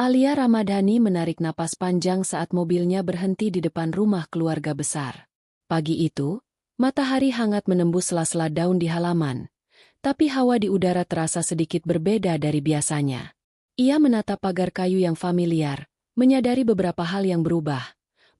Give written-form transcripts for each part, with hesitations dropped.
Alia Ramadhani menarik napas panjang saat mobilnya berhenti di depan rumah keluarga besar. Pagi itu, matahari hangat menembus sela-sela daun di halaman, tapi hawa di udara terasa sedikit berbeda dari biasanya. Ia menatap pagar kayu yang familiar, menyadari beberapa hal yang berubah.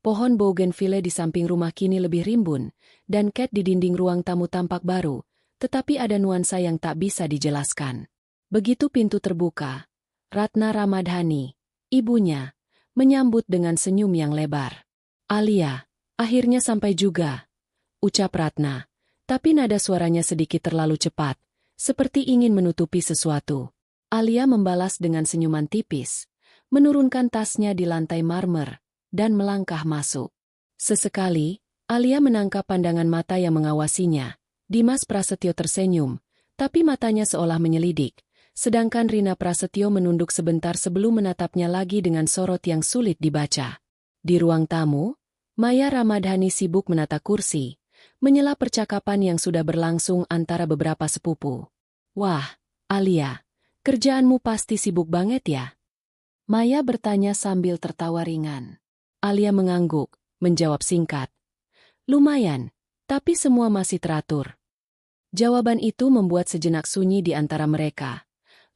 Pohon bougainville di samping rumah kini lebih rimbun, dan cat di dinding ruang tamu tampak baru, tetapi ada nuansa yang tak bisa dijelaskan. Begitu pintu terbuka, Ratna Ramadhani, ibunya, menyambut dengan senyum yang lebar. "Alia, akhirnya sampai juga," ucap Ratna, tapi nada suaranya sedikit terlalu cepat, seperti ingin menutupi sesuatu. Alia membalas dengan senyuman tipis, menurunkan tasnya di lantai marmer, dan melangkah masuk. Sesekali, Alia menangkap pandangan mata yang mengawasinya. Dimas Prasetyo tersenyum, tapi matanya seolah menyelidik, sedangkan Rina Prasetyo menunduk sebentar sebelum menatapnya lagi dengan sorot yang sulit dibaca. Di ruang tamu, Maya Ramadhani sibuk menata kursi, menyela percakapan yang sudah berlangsung antara beberapa sepupu. "Wah, Alia, kerjaanmu pasti sibuk banget ya?" Maya bertanya sambil tertawa ringan. Alia mengangguk, menjawab singkat. "Lumayan, tapi semua masih teratur." Jawaban itu membuat sejenak sunyi di antara mereka.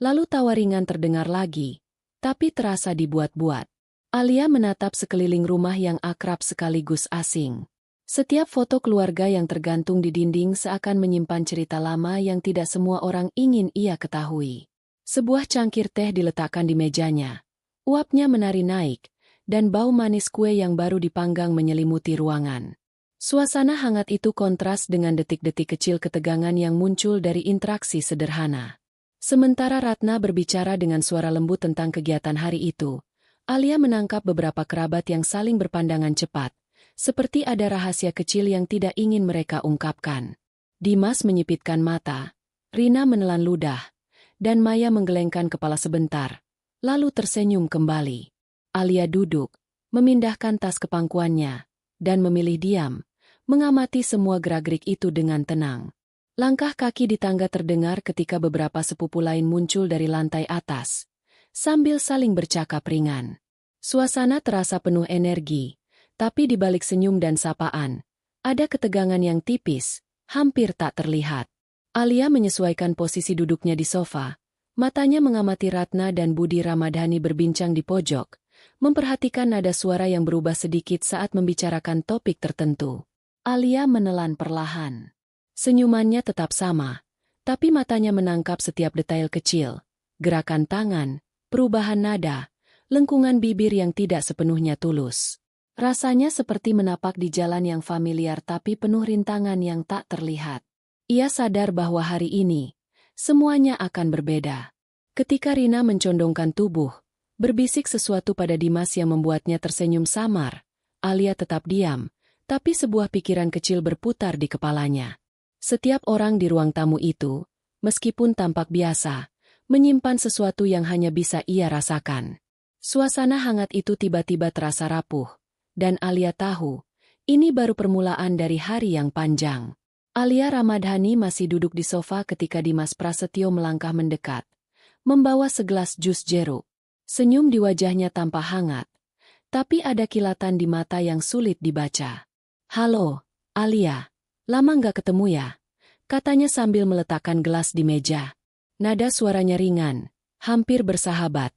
Lalu tawa ringan terdengar lagi, tapi terasa dibuat-buat. Alia menatap sekeliling rumah yang akrab sekaligus asing. Setiap foto keluarga yang tergantung di dinding seakan menyimpan cerita lama yang tidak semua orang ingin ia ketahui. Sebuah cangkir teh diletakkan di mejanya. Uapnya menari naik, dan bau manis kue yang baru dipanggang menyelimuti ruangan. Suasana hangat itu kontras dengan detik-detik kecil ketegangan yang muncul dari interaksi sederhana. Sementara Ratna berbicara dengan suara lembut tentang kegiatan hari itu, Alia menangkap beberapa kerabat yang saling berpandangan cepat, seperti ada rahasia kecil yang tidak ingin mereka ungkapkan. Dimas menyipitkan mata, Rina menelan ludah, dan Maya menggelengkan kepala sebentar, lalu tersenyum kembali. Alia duduk, memindahkan tas ke pangkuannya, dan memilih diam, mengamati semua gerak-gerik itu dengan tenang. Langkah kaki di tangga terdengar ketika beberapa sepupu lain muncul dari lantai atas, sambil saling bercakap ringan. Suasana terasa penuh energi, tapi di balik senyum dan sapaan, ada ketegangan yang tipis, hampir tak terlihat. Alia menyesuaikan posisi duduknya di sofa, matanya mengamati Ratna dan Budi Ramadhani berbincang di pojok, memperhatikan nada suara yang berubah sedikit saat membicarakan topik tertentu. Alia menelan perlahan. Senyumannya tetap sama, tapi matanya menangkap setiap detail kecil, gerakan tangan, perubahan nada, lengkungan bibir yang tidak sepenuhnya tulus. Rasanya seperti menapak di jalan yang familiar tapi penuh rintangan yang tak terlihat. Ia sadar bahwa hari ini, semuanya akan berbeda. Ketika Rina mencondongkan tubuh, berbisik sesuatu pada Dimas yang membuatnya tersenyum samar, Alia tetap diam, tapi sebuah pikiran kecil berputar di kepalanya. Setiap orang di ruang tamu itu, meskipun tampak biasa, menyimpan sesuatu yang hanya bisa ia rasakan. Suasana hangat itu tiba-tiba terasa rapuh, dan Alia tahu, ini baru permulaan dari hari yang panjang. Alia Ramadhani masih duduk di sofa ketika Dimas Prasetyo melangkah mendekat, membawa segelas jus jeruk. Senyum di wajahnya tampak hangat, tapi ada kilatan di mata yang sulit dibaca. "Halo, Alia, lama nggak ketemu ya?" katanya sambil meletakkan gelas di meja. Nada suaranya ringan, hampir bersahabat,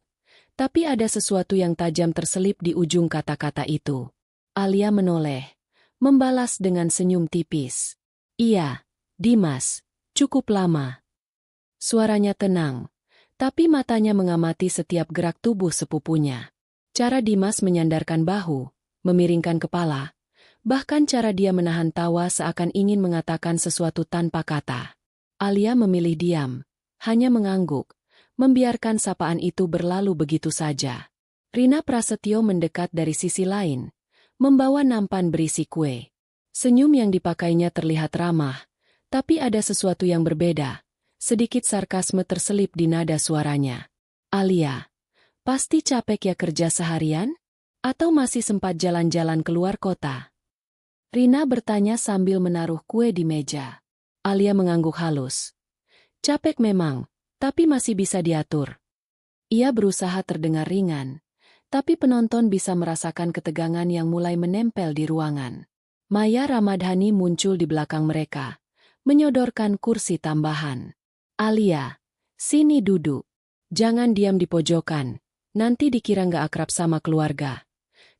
tapi ada sesuatu yang tajam terselip di ujung kata-kata itu. Alia menoleh, membalas dengan senyum tipis. "Iya, Dimas, cukup lama." Suaranya tenang, tapi matanya mengamati setiap gerak tubuh sepupunya. Cara Dimas menyandarkan bahu, memiringkan kepala, bahkan cara dia menahan tawa seakan ingin mengatakan sesuatu tanpa kata. Alia memilih diam, hanya mengangguk, membiarkan sapaan itu berlalu begitu saja. Rina Prasetyo mendekat dari sisi lain, membawa nampan berisi kue. Senyum yang dipakainya terlihat ramah, tapi ada sesuatu yang berbeda. Sedikit sarkasme terselip di nada suaranya. "Alia, pasti capek ya kerja seharian? Atau masih sempat jalan-jalan keluar kota?" Rina bertanya sambil menaruh kue di meja. Alia mengangguk halus. "Capek memang, tapi masih bisa diatur." Ia berusaha terdengar ringan, tapi penonton bisa merasakan ketegangan yang mulai menempel di ruangan. Maya Ramadhani muncul di belakang mereka, menyodorkan kursi tambahan. Alia, sini duduk. Jangan diam di pojokan, nanti dikira nggak akrab sama keluarga.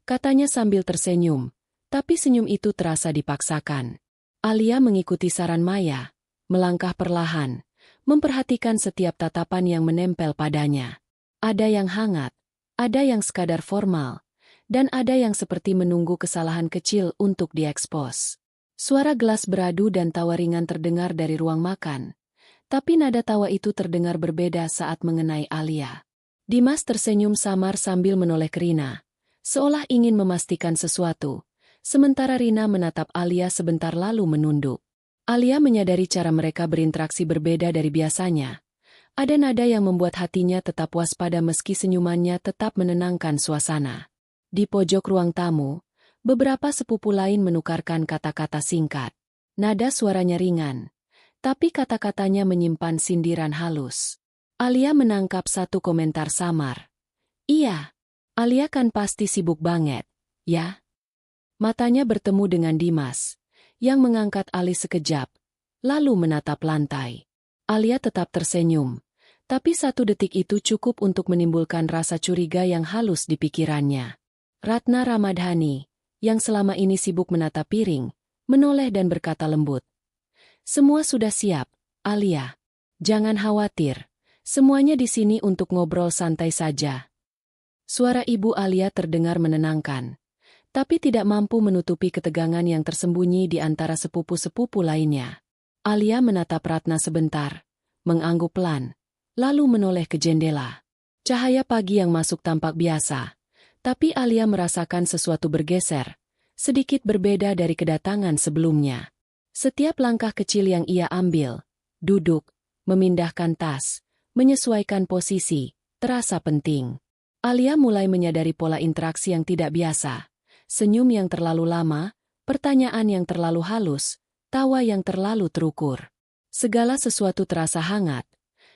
Katanya sambil tersenyum, tapi senyum itu terasa dipaksakan. Alia mengikuti saran Maya, melangkah perlahan, memperhatikan setiap tatapan yang menempel padanya. Ada yang hangat, ada yang sekadar formal, dan ada yang seperti menunggu kesalahan kecil untuk diekspos. Suara gelas beradu dan tawa ringan terdengar dari ruang makan, tapi nada tawa itu terdengar berbeda saat mengenai Alia. Dimas tersenyum samar sambil menoleh ke Rina, seolah ingin memastikan sesuatu, sementara Rina menatap Alia sebentar lalu menunduk. Alia menyadari cara mereka berinteraksi berbeda dari biasanya. Ada nada yang membuat hatinya tetap waspada meski senyumannya tetap menenangkan suasana. Di pojok ruang tamu, beberapa sepupu lain menukarkan kata-kata singkat. Nada suaranya ringan, tapi kata-katanya menyimpan sindiran halus. Alia menangkap satu komentar samar. Iya, Alia kan pasti sibuk banget, ya? Matanya bertemu dengan Dimas, yang mengangkat alis sekejap, lalu menatap lantai. Alia tetap tersenyum, tapi satu detik itu cukup untuk menimbulkan rasa curiga yang halus di pikirannya. Ratna Ramadhani, yang selama ini sibuk menatap piring, menoleh dan berkata lembut. Semua sudah siap, Alia. Jangan khawatir, semuanya di sini untuk ngobrol santai saja. Suara ibu Alia terdengar menenangkan, tapi tidak mampu menutupi ketegangan yang tersembunyi di antara sepupu-sepupu lainnya. Alia menatap Ratna sebentar, mengangguk pelan, lalu menoleh ke jendela. Cahaya pagi yang masuk tampak biasa, tapi Alia merasakan sesuatu bergeser, sedikit berbeda dari kedatangan sebelumnya. Setiap langkah kecil yang ia ambil, duduk, memindahkan tas, menyesuaikan posisi, terasa penting. Alia mulai menyadari pola interaksi yang tidak biasa, senyum yang terlalu lama, pertanyaan yang terlalu halus, tawa yang terlalu terukur. Segala sesuatu terasa hangat,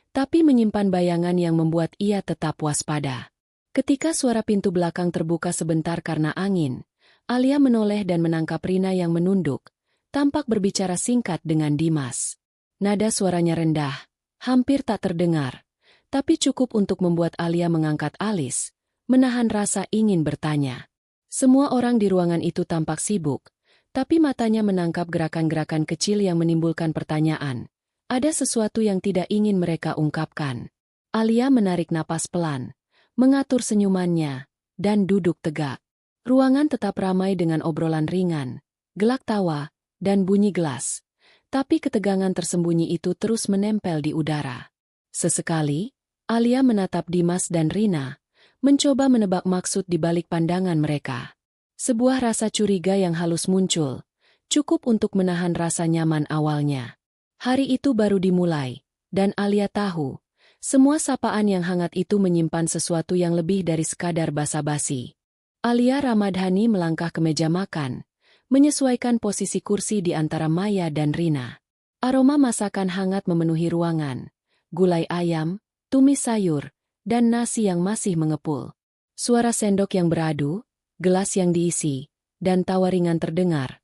tapi menyimpan bayangan yang membuat ia tetap waspada. Ketika suara pintu belakang terbuka sebentar karena angin, Alia menoleh dan menangkap Rina yang menunduk, tampak berbicara singkat dengan Dimas. Nada suaranya rendah, hampir tak terdengar, tapi cukup untuk membuat Alia mengangkat alis, menahan rasa ingin bertanya. Semua orang di ruangan itu tampak sibuk, tapi matanya menangkap gerakan-gerakan kecil yang menimbulkan pertanyaan. Ada sesuatu yang tidak ingin mereka ungkapkan. Alia menarik napas pelan, mengatur senyumannya, dan duduk tegak. Ruangan tetap ramai dengan obrolan ringan, gelak tawa, dan bunyi gelas. Tapi ketegangan tersembunyi itu terus menempel di udara. Sesekali, Alia menatap Dimas dan Rina, mencoba menebak maksud di balik pandangan mereka. Sebuah rasa curiga yang halus muncul, cukup untuk menahan rasa nyaman awalnya. Hari itu baru dimulai, dan Alia tahu, semua sapaan yang hangat itu menyimpan sesuatu yang lebih dari sekadar basa-basi. Alia Ramadhani melangkah ke meja makan, menyesuaikan posisi kursi di antara Maya dan Rina. Aroma masakan hangat memenuhi ruangan, gulai ayam, tumis sayur, dan nasi yang masih mengepul. Suara sendok yang beradu, gelas yang diisi, dan tawa ringan terdengar.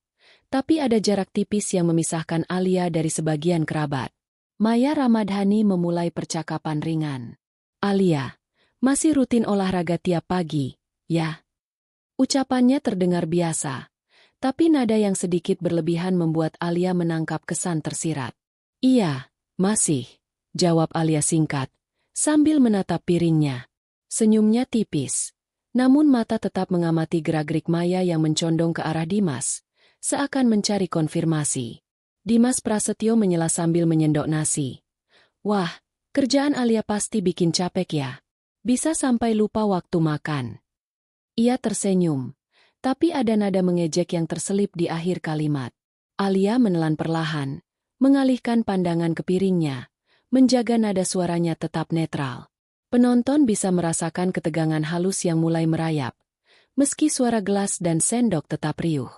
Tapi ada jarak tipis yang memisahkan Alia dari sebagian kerabat. Maya Ramadhani memulai percakapan ringan. Alia, masih rutin olahraga tiap pagi, ya? Ucapannya terdengar biasa, tapi nada yang sedikit berlebihan membuat Alia menangkap kesan tersirat. Iya, masih, jawab Alia singkat, sambil menatap piringnya. Senyumnya tipis, namun mata tetap mengamati gerak-gerik Maya yang mencondong ke arah Dimas, seakan mencari konfirmasi. Dimas Prasetyo menyela sambil menyendok nasi. Wah, kerjaan Alia pasti bikin capek ya. Bisa sampai lupa waktu makan. Ia tersenyum, tapi ada nada mengejek yang terselip di akhir kalimat. Alia menelan perlahan, mengalihkan pandangan ke piringnya, menjaga nada suaranya tetap netral. Penonton bisa merasakan ketegangan halus yang mulai merayap, meski suara gelas dan sendok tetap riuh.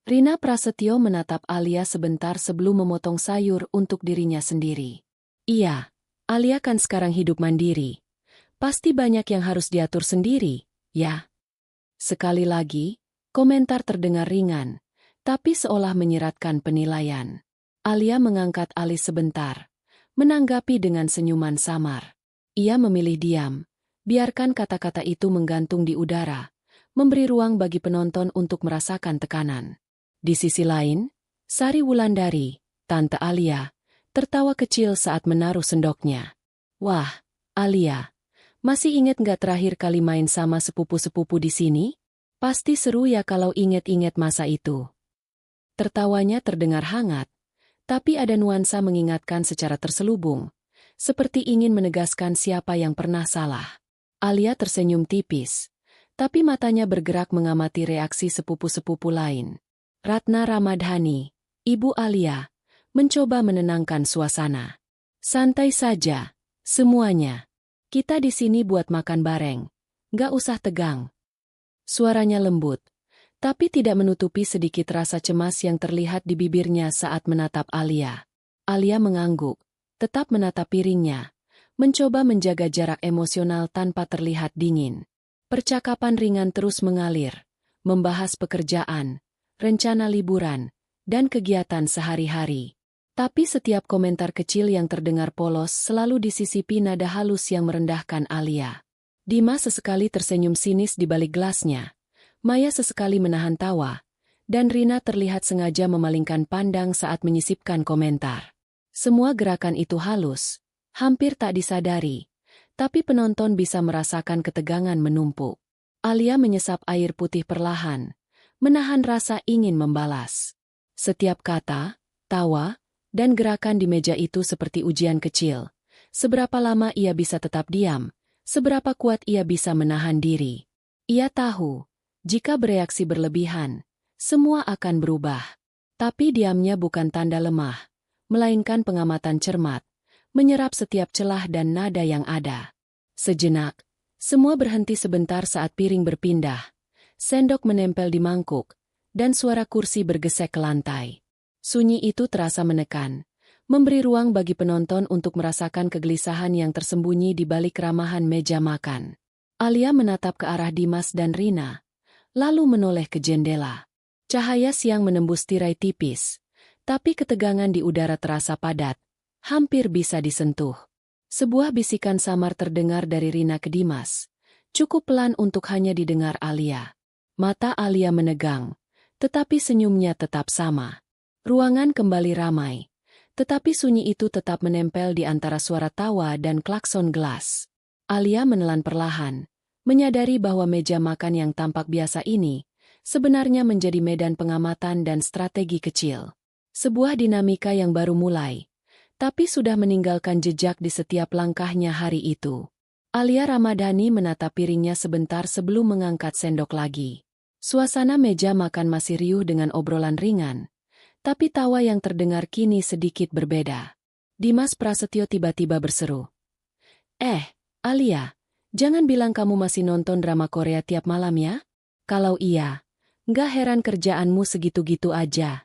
Rina Prasetyo menatap Alia sebentar sebelum memotong sayur untuk dirinya sendiri. Iya, Alia kan sekarang hidup mandiri. Pasti banyak yang harus diatur sendiri, ya. Sekali lagi, komentar terdengar ringan, tapi seolah menyiratkan penilaian. Alia mengangkat alis sebentar, menanggapi dengan senyuman samar. Ia memilih diam, biarkan kata-kata itu menggantung di udara, memberi ruang bagi penonton untuk merasakan tekanan. Di sisi lain, Sari Wulandari, Tante Alia, tertawa kecil saat menaruh sendoknya. Wah, Alia, masih inget nggak terakhir kali main sama sepupu-sepupu di sini? Pasti seru ya kalau inget-inget masa itu. Tertawanya terdengar hangat, tapi ada nuansa mengingatkan secara terselubung, seperti ingin menegaskan siapa yang pernah salah. Alia tersenyum tipis, tapi matanya bergerak mengamati reaksi sepupu-sepupu lain. Ratna Ramadhani, Ibu Alia, mencoba menenangkan suasana. Santai saja, semuanya. Kita di sini buat makan bareng, nggak usah tegang. Suaranya lembut, tapi tidak menutupi sedikit rasa cemas yang terlihat di bibirnya saat menatap Alia. Alia mengangguk, tetap menatap piringnya, mencoba menjaga jarak emosional tanpa terlihat dingin. Percakapan ringan terus mengalir, membahas pekerjaan, rencana liburan, dan kegiatan sehari-hari. Tapi setiap komentar kecil yang terdengar polos selalu disisipi nada halus yang merendahkan Alia. Dimas sesekali tersenyum sinis di balik gelasnya. Maya sesekali menahan tawa, dan Rina terlihat sengaja memalingkan pandang saat menyisipkan komentar. Semua gerakan itu halus, hampir tak disadari, tapi penonton bisa merasakan ketegangan menumpuk. Alia menyesap air putih perlahan, menahan rasa ingin membalas. Setiap kata, tawa, dan gerakan di meja itu seperti ujian kecil. Seberapa lama ia bisa tetap diam, seberapa kuat ia bisa menahan diri. Ia tahu, jika bereaksi berlebihan, semua akan berubah. Tapi diamnya bukan tanda lemah, melainkan pengamatan cermat, menyerap setiap celah dan nada yang ada. Sejenak, semua berhenti sebentar saat piring berpindah, sendok menempel di mangkuk, dan suara kursi bergesek ke lantai. Sunyi itu terasa menekan, memberi ruang bagi penonton untuk merasakan kegelisahan yang tersembunyi di balik keramahan meja makan. Alia menatap ke arah Dimas dan Rina, lalu menoleh ke jendela. Cahaya siang menembus tirai tipis, tapi ketegangan di udara terasa padat, hampir bisa disentuh. Sebuah bisikan samar terdengar dari Rina ke Dimas, cukup pelan untuk hanya didengar Alia. Mata Alia menegang, tetapi senyumnya tetap sama. Ruangan kembali ramai, tetapi sunyi itu tetap menempel di antara suara tawa dan klakson gelas. Alia menelan perlahan, menyadari bahwa meja makan yang tampak biasa ini sebenarnya menjadi medan pengamatan dan strategi kecil. Sebuah dinamika yang baru mulai, tapi sudah meninggalkan jejak di setiap langkahnya hari itu. Alia Ramadhani menatap piringnya sebentar sebelum mengangkat sendok lagi. Suasana meja makan masih riuh dengan obrolan ringan, tapi tawa yang terdengar kini sedikit berbeda. Dimas Prasetyo tiba-tiba berseru. Alia, jangan bilang kamu masih nonton drama Korea tiap malam ya? Kalau iya, nggak heran kerjaanmu segitu-gitu aja.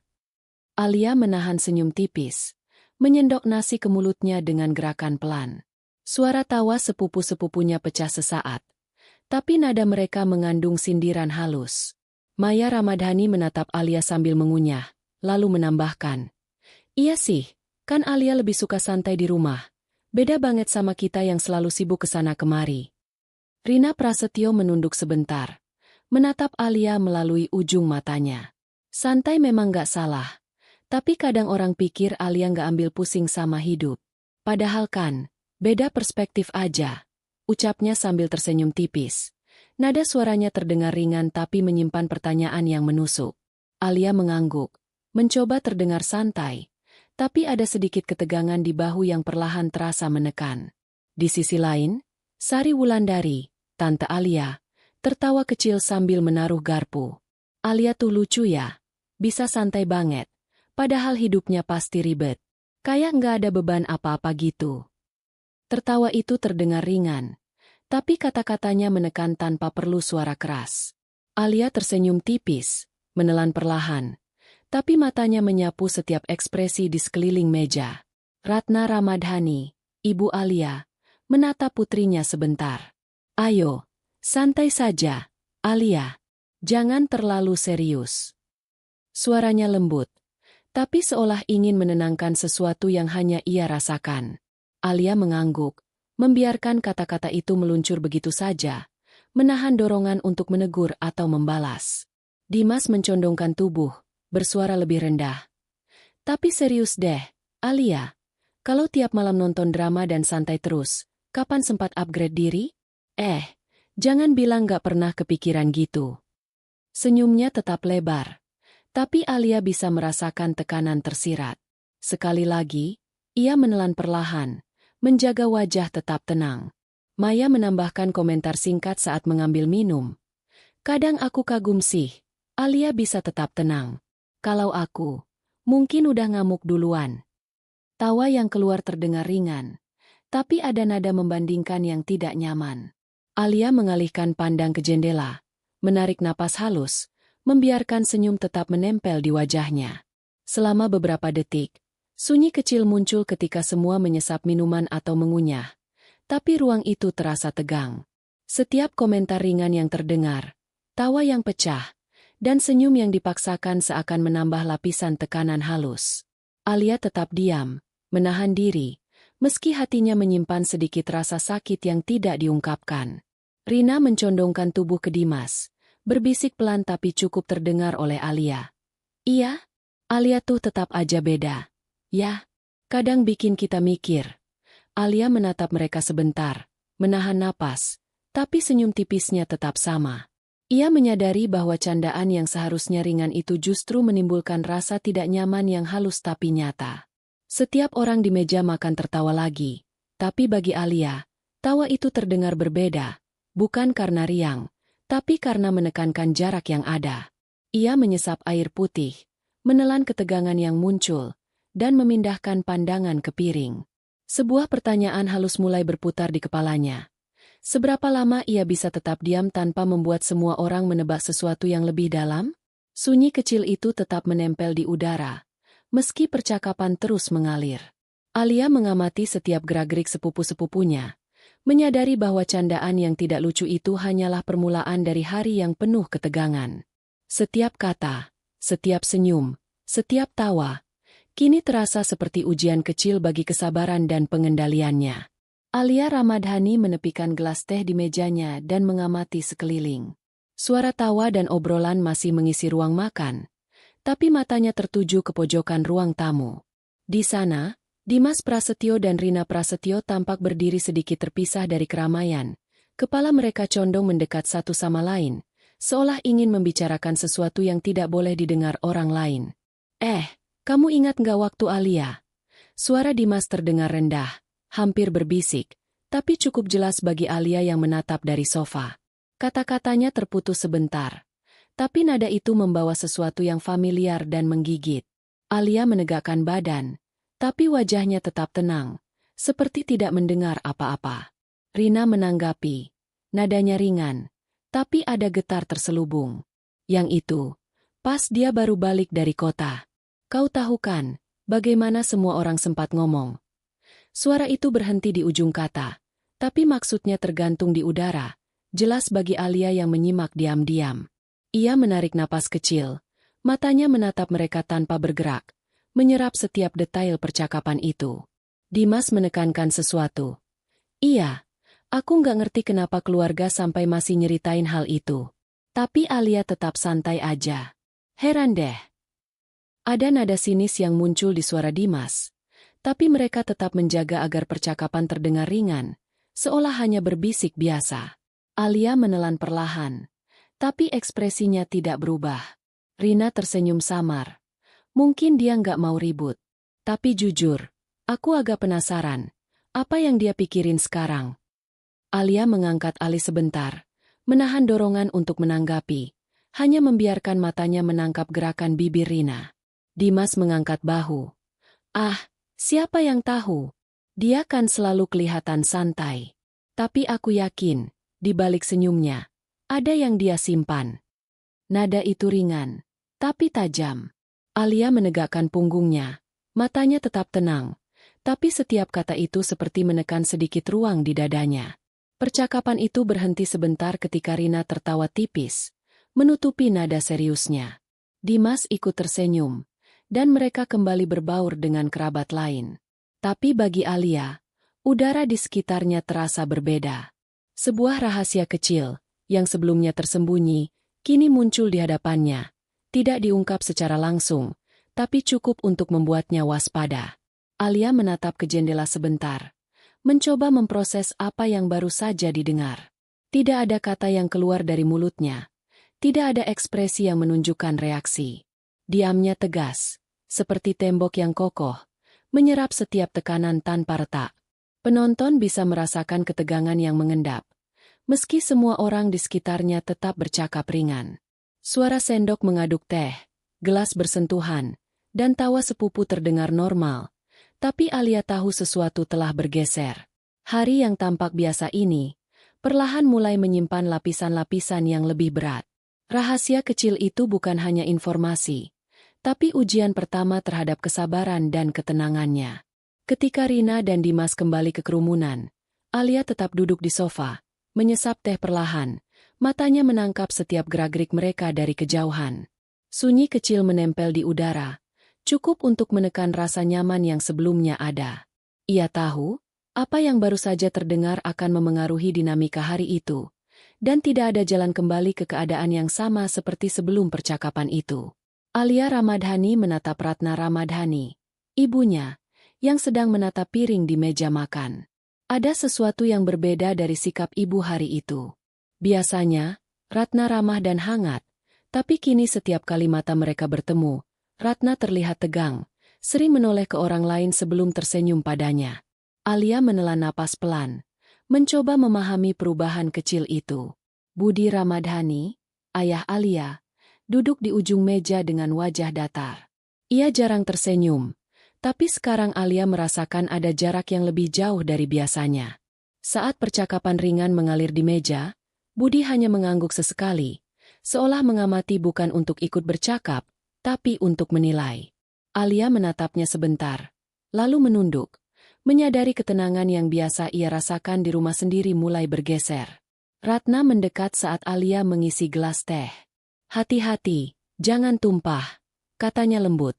Alia menahan senyum tipis, menyendok nasi ke mulutnya dengan gerakan pelan. Suara tawa sepupu-sepupunya pecah sesaat, tapi nada mereka mengandung sindiran halus. Maya Ramadhani menatap Alia sambil mengunyah, lalu menambahkan, "Iya sih, kan Alia lebih suka santai di rumah. Beda banget sama kita yang selalu sibuk kesana kemari." Rina Prasetyo menunduk sebentar, menatap Alia melalui ujung matanya. Santai memang gak salah, tapi kadang orang pikir Alia gak ambil pusing sama hidup. Padahal kan, beda perspektif aja, ucapnya sambil tersenyum tipis. Nada suaranya terdengar ringan tapi menyimpan pertanyaan yang menusuk. Alia mengangguk, mencoba terdengar santai, tapi ada sedikit ketegangan di bahu yang perlahan terasa menekan. Di sisi lain, Sari Wulandari, Tante Alia, tertawa kecil sambil menaruh garpu. Alia tuh lucu ya, bisa santai banget, padahal hidupnya pasti ribet. Kayak nggak ada beban apa-apa gitu. Tertawa itu terdengar ringan, tapi kata-katanya menekan tanpa perlu suara keras. Alia tersenyum tipis, menelan perlahan, tapi matanya menyapu setiap ekspresi di sekeliling meja. Ratna Ramadhani, Ibu Alia, menatap putrinya sebentar. Ayo, santai saja, Alia. Jangan terlalu serius. Suaranya lembut, tapi seolah ingin menenangkan sesuatu yang hanya ia rasakan. Alia mengangguk, membiarkan kata-kata itu meluncur begitu saja, menahan dorongan untuk menegur atau membalas. Dimas mencondongkan tubuh, bersuara lebih rendah. Tapi serius deh, Alia. Kalau tiap malam nonton drama dan santai terus, kapan sempat upgrade diri? Jangan bilang gak pernah kepikiran gitu. Senyumnya tetap lebar. Tapi Alia bisa merasakan tekanan tersirat. Sekali lagi, ia menelan perlahan, menjaga wajah tetap tenang. Maya menambahkan komentar singkat saat mengambil minum. Kadang aku kagum sih, Alia bisa tetap tenang. Kalau aku, mungkin udah ngamuk duluan. Tawa yang keluar terdengar ringan, tapi ada nada membandingkan yang tidak nyaman. Alia mengalihkan pandang ke jendela, menarik napas halus, membiarkan senyum tetap menempel di wajahnya. Selama beberapa detik, sunyi kecil muncul ketika semua menyesap minuman atau mengunyah. Tapi ruang itu terasa tegang. Setiap komentar ringan yang terdengar, tawa yang pecah, dan senyum yang dipaksakan seakan menambah lapisan tekanan halus. Alia tetap diam, menahan diri, meski hatinya menyimpan sedikit rasa sakit yang tidak diungkapkan. Rina mencondongkan tubuh ke Dimas, berbisik pelan tapi cukup terdengar oleh Alia. Iya, Alia tuh tetap aja beda. Ya, kadang bikin kita mikir. Alia menatap mereka sebentar, menahan napas, tapi senyum tipisnya tetap sama. Ia menyadari bahwa candaan yang seharusnya ringan itu justru menimbulkan rasa tidak nyaman yang halus tapi nyata. Setiap orang di meja makan tertawa lagi, tapi bagi Alia, tawa itu terdengar berbeda, bukan karena riang, tapi karena menekankan jarak yang ada. Ia menyesap air putih, menelan ketegangan yang muncul, dan memindahkan pandangan ke piring. Sebuah pertanyaan halus mulai berputar di kepalanya. Seberapa lama ia bisa tetap diam tanpa membuat semua orang menebak sesuatu yang lebih dalam? Sunyi kecil itu tetap menempel di udara, meski percakapan terus mengalir. Alia mengamati setiap gerak-gerik sepupu-sepupunya, menyadari bahwa candaan yang tidak lucu itu hanyalah permulaan dari hari yang penuh ketegangan. Setiap kata, setiap senyum, setiap tawa, kini terasa seperti ujian kecil bagi kesabaran dan pengendaliannya. Alia Ramadhani menepikan gelas teh di mejanya dan mengamati sekeliling. Suara tawa dan obrolan masih mengisi ruang makan, tapi matanya tertuju ke pojokan ruang tamu. Di sana, Dimas Prasetyo dan Rina Prasetyo tampak berdiri sedikit terpisah dari keramaian. Kepala mereka condong mendekat satu sama lain, seolah ingin membicarakan sesuatu yang tidak boleh didengar orang lain. Kamu ingat nggak waktu Alia? Suara Dimas terdengar rendah, hampir berbisik, tapi cukup jelas bagi Alia yang menatap dari sofa. Kata-katanya terputus sebentar, tapi nada itu membawa sesuatu yang familiar dan menggigit. Alia menegakkan badan, tapi wajahnya tetap tenang, seperti tidak mendengar apa-apa. Rina menanggapi, nadanya ringan, tapi ada getar terselubung. Yang itu, pas dia baru balik dari kota. Kau tahu kan, bagaimana semua orang sempat ngomong. Suara itu berhenti di ujung kata, tapi maksudnya tergantung di udara, jelas bagi Alia yang menyimak diam-diam. Ia menarik napas kecil, matanya menatap mereka tanpa bergerak, menyerap setiap detail percakapan itu. Dimas menekankan sesuatu. Iya, aku nggak ngerti kenapa keluarga sampai masih nyeritain hal itu. Tapi Alia tetap santai aja. Heran deh. Ada nada sinis yang muncul di suara Dimas, tapi mereka tetap menjaga agar percakapan terdengar ringan, seolah hanya berbisik biasa. Alia menelan perlahan, tapi ekspresinya tidak berubah. Rina tersenyum samar. Mungkin dia nggak mau ribut. Tapi jujur, aku agak penasaran. Apa yang dia pikirin sekarang? Alia mengangkat alis sebentar, menahan dorongan untuk menanggapi, hanya membiarkan matanya menangkap gerakan bibir Rina. Dimas mengangkat bahu. Siapa yang tahu? Dia kan selalu kelihatan santai. Tapi aku yakin, di balik senyumnya, ada yang dia simpan. Nada itu ringan, tapi tajam. Alia menegakkan punggungnya, matanya tetap tenang, Tapi setiap kata itu seperti menekan sedikit ruang di dadanya. Percakapan itu berhenti sebentar ketika Rina tertawa tipis, menutupi nada seriusnya. Dimas ikut tersenyum, dan mereka kembali berbaur dengan kerabat lain. Tapi bagi Alia, udara di sekitarnya terasa berbeda. Sebuah rahasia kecil, yang sebelumnya tersembunyi, kini muncul di hadapannya. Tidak diungkap secara langsung, tapi cukup untuk membuatnya waspada. Alia menatap ke jendela sebentar, mencoba memproses apa yang baru saja didengar. Tidak ada kata yang keluar dari mulutnya. Tidak ada ekspresi yang menunjukkan reaksi. Diamnya tegas, seperti tembok yang kokoh, menyerap setiap tekanan tanpa retak. Penonton bisa merasakan ketegangan yang mengendap, meski semua orang di sekitarnya tetap bercakap ringan. Suara sendok mengaduk teh, gelas bersentuhan, dan tawa sepupu terdengar normal. Tapi Alia tahu sesuatu telah bergeser. Hari yang tampak biasa ini, perlahan mulai menyimpan lapisan-lapisan yang lebih berat. Rahasia kecil itu bukan hanya informasi, tapi ujian pertama terhadap kesabaran dan ketenangannya. Ketika Rina dan Dimas kembali ke kerumunan, Alia tetap duduk di sofa, menyesap teh perlahan, matanya menangkap setiap gerak-gerik mereka dari kejauhan. Sunyi kecil menempel di udara, cukup untuk menekan rasa nyaman yang sebelumnya ada. Ia tahu, apa yang baru saja terdengar akan memengaruhi dinamika hari itu, dan tidak ada jalan kembali ke keadaan yang sama seperti sebelum percakapan itu. Alia Ramadhani menatap Ratna Ramadhani, ibunya, yang sedang menatap piring di meja makan. Ada sesuatu yang berbeda dari sikap ibu hari itu. Biasanya, Ratna ramah dan hangat, tapi kini setiap kali mata mereka bertemu, Ratna terlihat tegang, sering menoleh ke orang lain sebelum tersenyum padanya. Alia menelan napas pelan, mencoba memahami perubahan kecil itu. Budi Ramadhani, ayah Alia, duduk di ujung meja dengan wajah datar. Ia jarang tersenyum, tapi sekarang Alia merasakan ada jarak yang lebih jauh dari biasanya. Saat percakapan ringan mengalir di meja, Budi hanya mengangguk sesekali, seolah mengamati bukan untuk ikut bercakap, tapi untuk menilai. Alia menatapnya sebentar, lalu menunduk, menyadari ketenangan yang biasa ia rasakan di rumah sendiri mulai bergeser. Ratna mendekat saat Alia mengisi gelas teh. "Hati-hati, jangan tumpah," katanya lembut,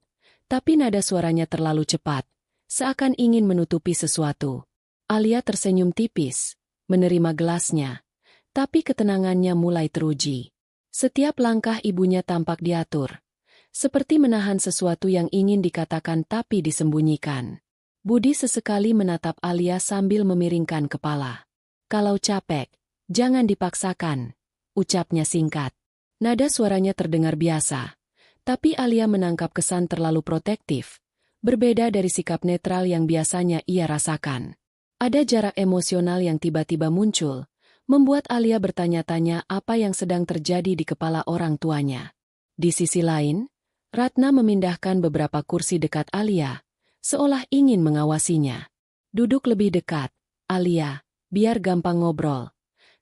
tapi nada suaranya terlalu cepat, seakan ingin menutupi sesuatu. Alia tersenyum tipis, menerima gelasnya, tapi ketenangannya mulai teruji. Setiap langkah ibunya tampak diatur, seperti menahan sesuatu yang ingin dikatakan tapi disembunyikan. Budi sesekali menatap Alia sambil memiringkan kepala. "Kalau capek, jangan dipaksakan," ucapnya singkat. Nada suaranya terdengar biasa, tapi Alia menangkap kesan terlalu protektif, berbeda dari sikap netral yang biasanya ia rasakan. Ada jarak emosional yang tiba-tiba muncul, membuat Alia bertanya-tanya apa yang sedang terjadi di kepala orang tuanya. Di sisi lain, Ratna memindahkan beberapa kursi dekat Alia, seolah ingin mengawasinya. "Duduk lebih dekat, Alia, biar gampang ngobrol,"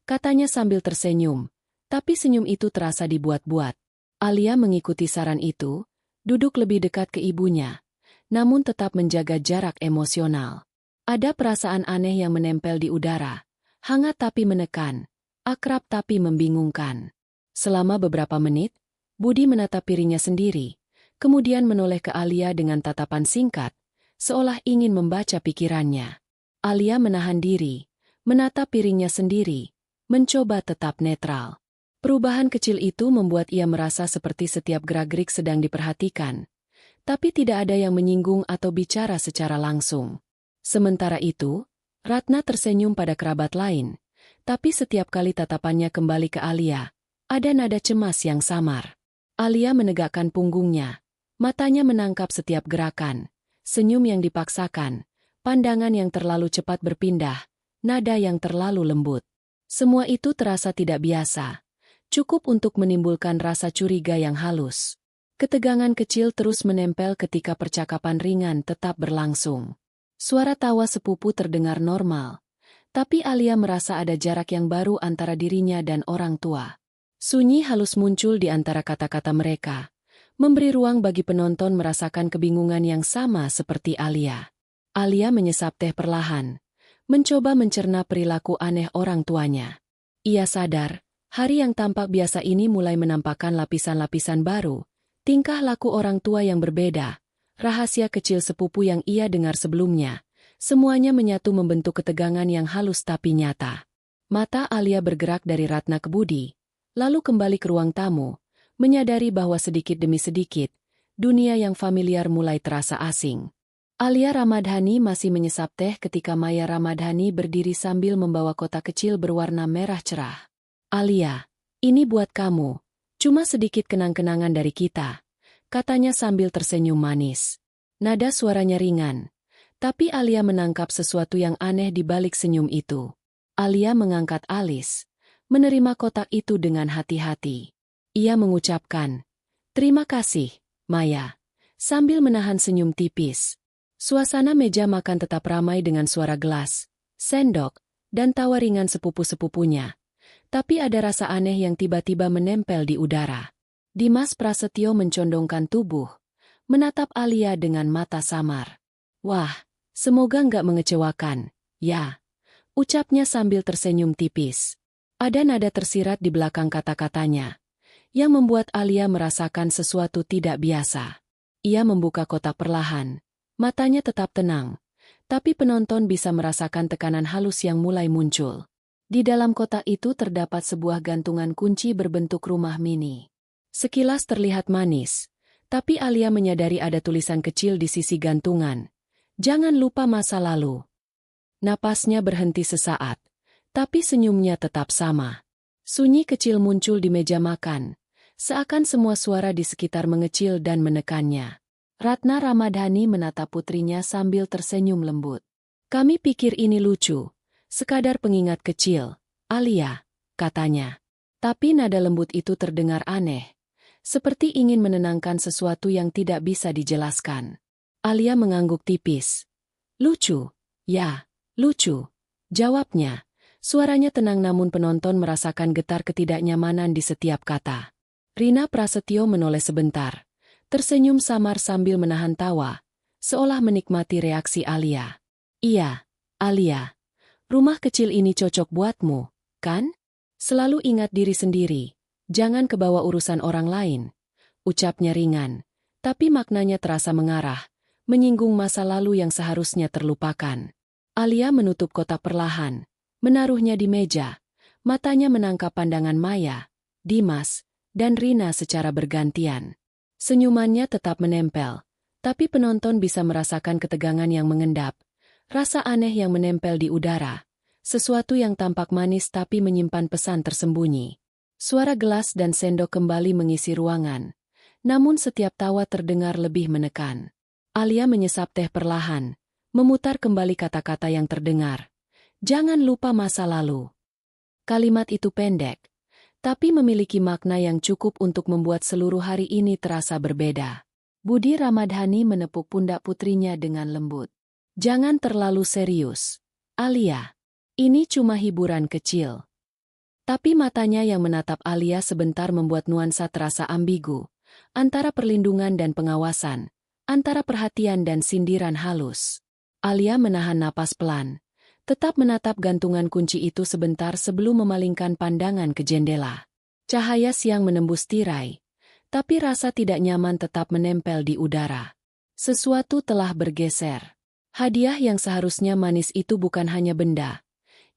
katanya sambil tersenyum, tapi senyum itu terasa dibuat-buat. Alia mengikuti saran itu, duduk lebih dekat ke ibunya, namun tetap menjaga jarak emosional. Ada perasaan aneh yang menempel di udara, hangat tapi menekan, akrab tapi membingungkan. Selama beberapa menit, Budi menatap piringnya sendiri, kemudian menoleh ke Alia dengan tatapan singkat, seolah ingin membaca pikirannya. Alia menahan diri, menatap piringnya sendiri, mencoba tetap netral. Perubahan kecil itu membuat ia merasa seperti setiap gerak-gerik sedang diperhatikan, tapi tidak ada yang menyinggung atau bicara secara langsung. Sementara itu, Ratna tersenyum pada kerabat lain, tapi setiap kali tatapannya kembali ke Alia, ada nada cemas yang samar. Alia menegakkan punggungnya, matanya menangkap setiap gerakan, senyum yang dipaksakan, pandangan yang terlalu cepat berpindah, nada yang terlalu lembut. Semua itu terasa tidak biasa, cukup untuk menimbulkan rasa curiga yang halus. Ketegangan kecil terus menempel ketika percakapan ringan tetap berlangsung. Suara tawa sepupu terdengar normal, tapi Alia merasa ada jarak yang baru antara dirinya dan orang tua. Sunyi halus muncul di antara kata-kata mereka, memberi ruang bagi penonton merasakan kebingungan yang sama seperti Alia. Alia menyesap teh perlahan, mencoba mencerna perilaku aneh orang tuanya. Ia sadar, hari yang tampak biasa ini mulai menampakkan lapisan-lapisan baru, tingkah laku orang tua yang berbeda, rahasia kecil sepupu yang ia dengar sebelumnya. Semuanya menyatu membentuk ketegangan yang halus tapi nyata. Mata Alia bergerak dari Ratna ke Budi, lalu kembali ke ruang tamu, menyadari bahwa sedikit demi sedikit, dunia yang familiar mulai terasa asing. Alia Ramadhani masih menyesap teh ketika Maya Ramadhani berdiri sambil membawa kotak kecil berwarna merah cerah. "Alia, ini buat kamu, cuma sedikit kenang-kenangan dari kita," katanya sambil tersenyum manis. Nada suaranya ringan, tapi Alia menangkap sesuatu yang aneh di balik senyum itu. Alia mengangkat alis, menerima kotak itu dengan hati-hati. Ia mengucapkan, "Terima kasih, Maya," sambil menahan senyum tipis. Suasana meja makan tetap ramai dengan suara gelas, sendok, dan tawa ringan sepupu-sepupunya. Tapi ada rasa aneh yang tiba-tiba menempel di udara. Dimas Prasetyo mencondongkan tubuh, menatap Alia dengan mata samar. "Wah, semoga nggak mengecewakan, ya," ucapnya sambil tersenyum tipis. Ada nada tersirat di belakang kata-katanya, yang membuat Alia merasakan sesuatu tidak biasa. Ia membuka kotak perlahan. Matanya tetap tenang, tapi penonton bisa merasakan tekanan halus yang mulai muncul. Di dalam kotak itu terdapat sebuah gantungan kunci berbentuk rumah mini. Sekilas terlihat manis, tapi Alia menyadari ada tulisan kecil di sisi gantungan. "Jangan lupa masa lalu." Napasnya berhenti sesaat, tapi senyumnya tetap sama. Sunyi kecil muncul di meja makan, seakan semua suara di sekitar mengecil dan menekannya. Ratna Ramadhani menatap putrinya sambil tersenyum lembut. "Kami pikir ini lucu, sekadar pengingat kecil, Alia," katanya. Tapi nada lembut itu terdengar aneh, seperti ingin menenangkan sesuatu yang tidak bisa dijelaskan. Alia mengangguk tipis. "Lucu, ya, lucu," jawabnya. Suaranya tenang namun penonton merasakan getar ketidaknyamanan di setiap kata. Rina Prasetyo menoleh sebentar, tersenyum samar sambil menahan tawa, seolah menikmati reaksi Alia. "Iya, Alia, rumah kecil ini cocok buatmu, kan? Selalu ingat diri sendiri, jangan kebawa urusan orang lain," ucapnya ringan, tapi maknanya terasa mengarah, menyinggung masa lalu yang seharusnya terlupakan. Alia menutup kotak perlahan, menaruhnya di meja, matanya menangkap pandangan Maya, Dimas, dan Rina secara bergantian. Senyumannya tetap menempel, tapi penonton bisa merasakan ketegangan yang mengendap, rasa aneh yang menempel di udara, sesuatu yang tampak manis tapi menyimpan pesan tersembunyi. Suara gelas dan sendok kembali mengisi ruangan, namun setiap tawa terdengar lebih menekan. Alia menyesap teh perlahan, memutar kembali kata-kata yang terdengar. "Jangan lupa masa lalu." Kalimat itu pendek, tapi memiliki makna yang cukup untuk membuat seluruh hari ini terasa berbeda. Budi Ramadhani menepuk pundak putrinya dengan lembut. "Jangan terlalu serius, Alia. Ini cuma hiburan kecil." Tapi matanya yang menatap Alia sebentar membuat nuansa terasa ambigu, antara perlindungan dan pengawasan, antara perhatian dan sindiran halus. Alia menahan napas pelan, tetap menatap gantungan kunci itu sebentar sebelum memalingkan pandangan ke jendela. Cahaya siang menembus tirai, tapi rasa tidak nyaman tetap menempel di udara. Sesuatu telah bergeser. Hadiah yang seharusnya manis itu bukan hanya benda.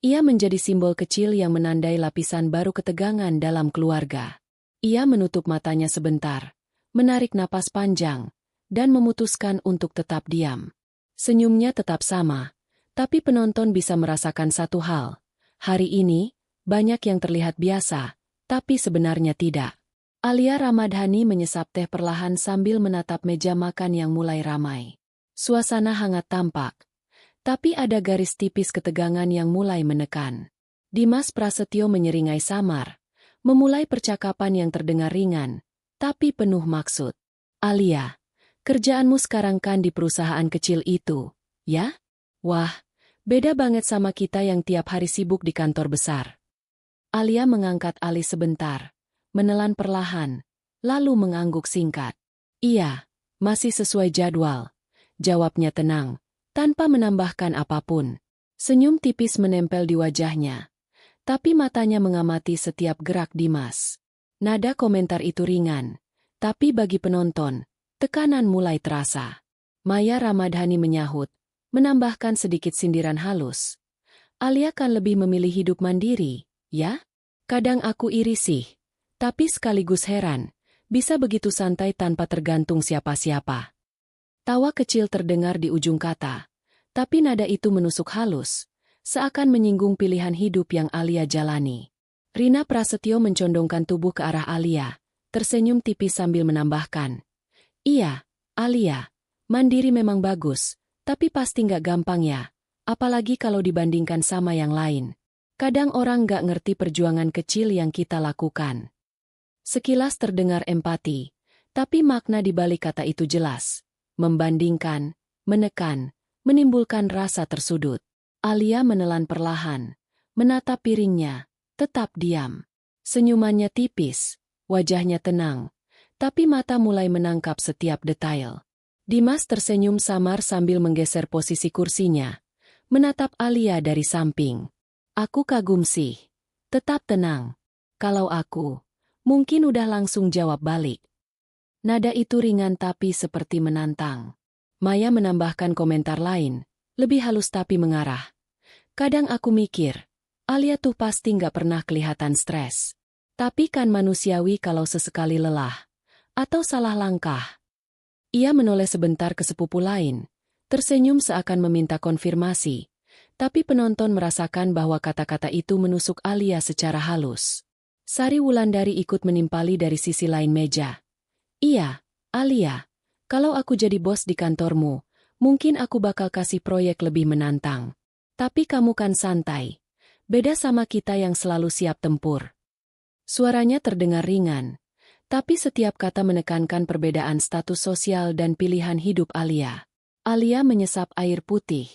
Ia menjadi simbol kecil yang menandai lapisan baru ketegangan dalam keluarga. Ia menutup matanya sebentar, menarik napas panjang, dan memutuskan untuk tetap diam. Senyumnya tetap sama, tapi penonton bisa merasakan satu hal. Hari ini, banyak yang terlihat biasa, tapi sebenarnya tidak. Alia Ramadhani menyesap teh perlahan sambil menatap meja makan yang mulai ramai. Suasana hangat tampak, tapi ada garis tipis ketegangan yang mulai menekan. Dimas Prasetyo menyeringai samar, memulai percakapan yang terdengar ringan, tapi penuh maksud. "Alia, kerjaanmu sekarang kan di perusahaan kecil itu, ya? Wah, beda banget sama kita yang tiap hari sibuk di kantor besar." Alia mengangkat alis sebentar, menelan perlahan, lalu mengangguk singkat. "Iya, masih sesuai jadwal," jawabnya tenang, tanpa menambahkan apapun. Senyum tipis menempel di wajahnya, tapi matanya mengamati setiap gerak Dimas. Nada komentar itu ringan, tapi bagi penonton, tekanan mulai terasa. Maya Ramadhani menyahut, menambahkan sedikit sindiran halus. Alia kan lebih memilih hidup mandiri, ya? Kadang aku iri sih, tapi sekaligus heran, bisa begitu santai tanpa tergantung siapa-siapa. Tawa kecil terdengar di ujung kata, tapi nada itu menusuk halus, seakan menyinggung pilihan hidup yang Alia jalani. Rina Prasetyo mencondongkan tubuh ke arah Alia, tersenyum tipis sambil menambahkan. Iya, Alia, mandiri memang bagus, tapi pasti nggak gampang ya, apalagi kalau dibandingkan sama yang lain. Kadang orang nggak ngerti perjuangan kecil yang kita lakukan. Sekilas terdengar empati, tapi makna di balik kata itu jelas. Membandingkan, menekan, menimbulkan rasa tersudut. Alia menelan perlahan, menatap piringnya, tetap diam. Senyumannya tipis, wajahnya tenang, tapi mata mulai menangkap setiap detail. Dimas tersenyum samar sambil menggeser posisi kursinya, menatap Alia dari samping. Aku kagum sih. Tetap tenang. Kalau aku, mungkin udah langsung jawab balik. Nada itu ringan tapi seperti menantang. Maya menambahkan komentar lain, lebih halus tapi mengarah. Kadang aku mikir, Alia tuh pasti nggak pernah kelihatan stres. Tapi kan manusiawi kalau sesekali lelah, atau salah langkah. Ia menoleh sebentar ke sepupu lain, tersenyum seakan meminta konfirmasi, tapi penonton merasakan bahwa kata-kata itu menusuk Alia secara halus. Sari Wulandari ikut menimpali dari sisi lain meja. Iya, Alia, kalau aku jadi bos di kantormu, mungkin aku bakal kasih proyek lebih menantang. Tapi kamu kan santai. Beda sama kita yang selalu siap tempur. Suaranya terdengar ringan, tapi setiap kata menekankan perbedaan status sosial dan pilihan hidup Alia. Alia menyesap air putih,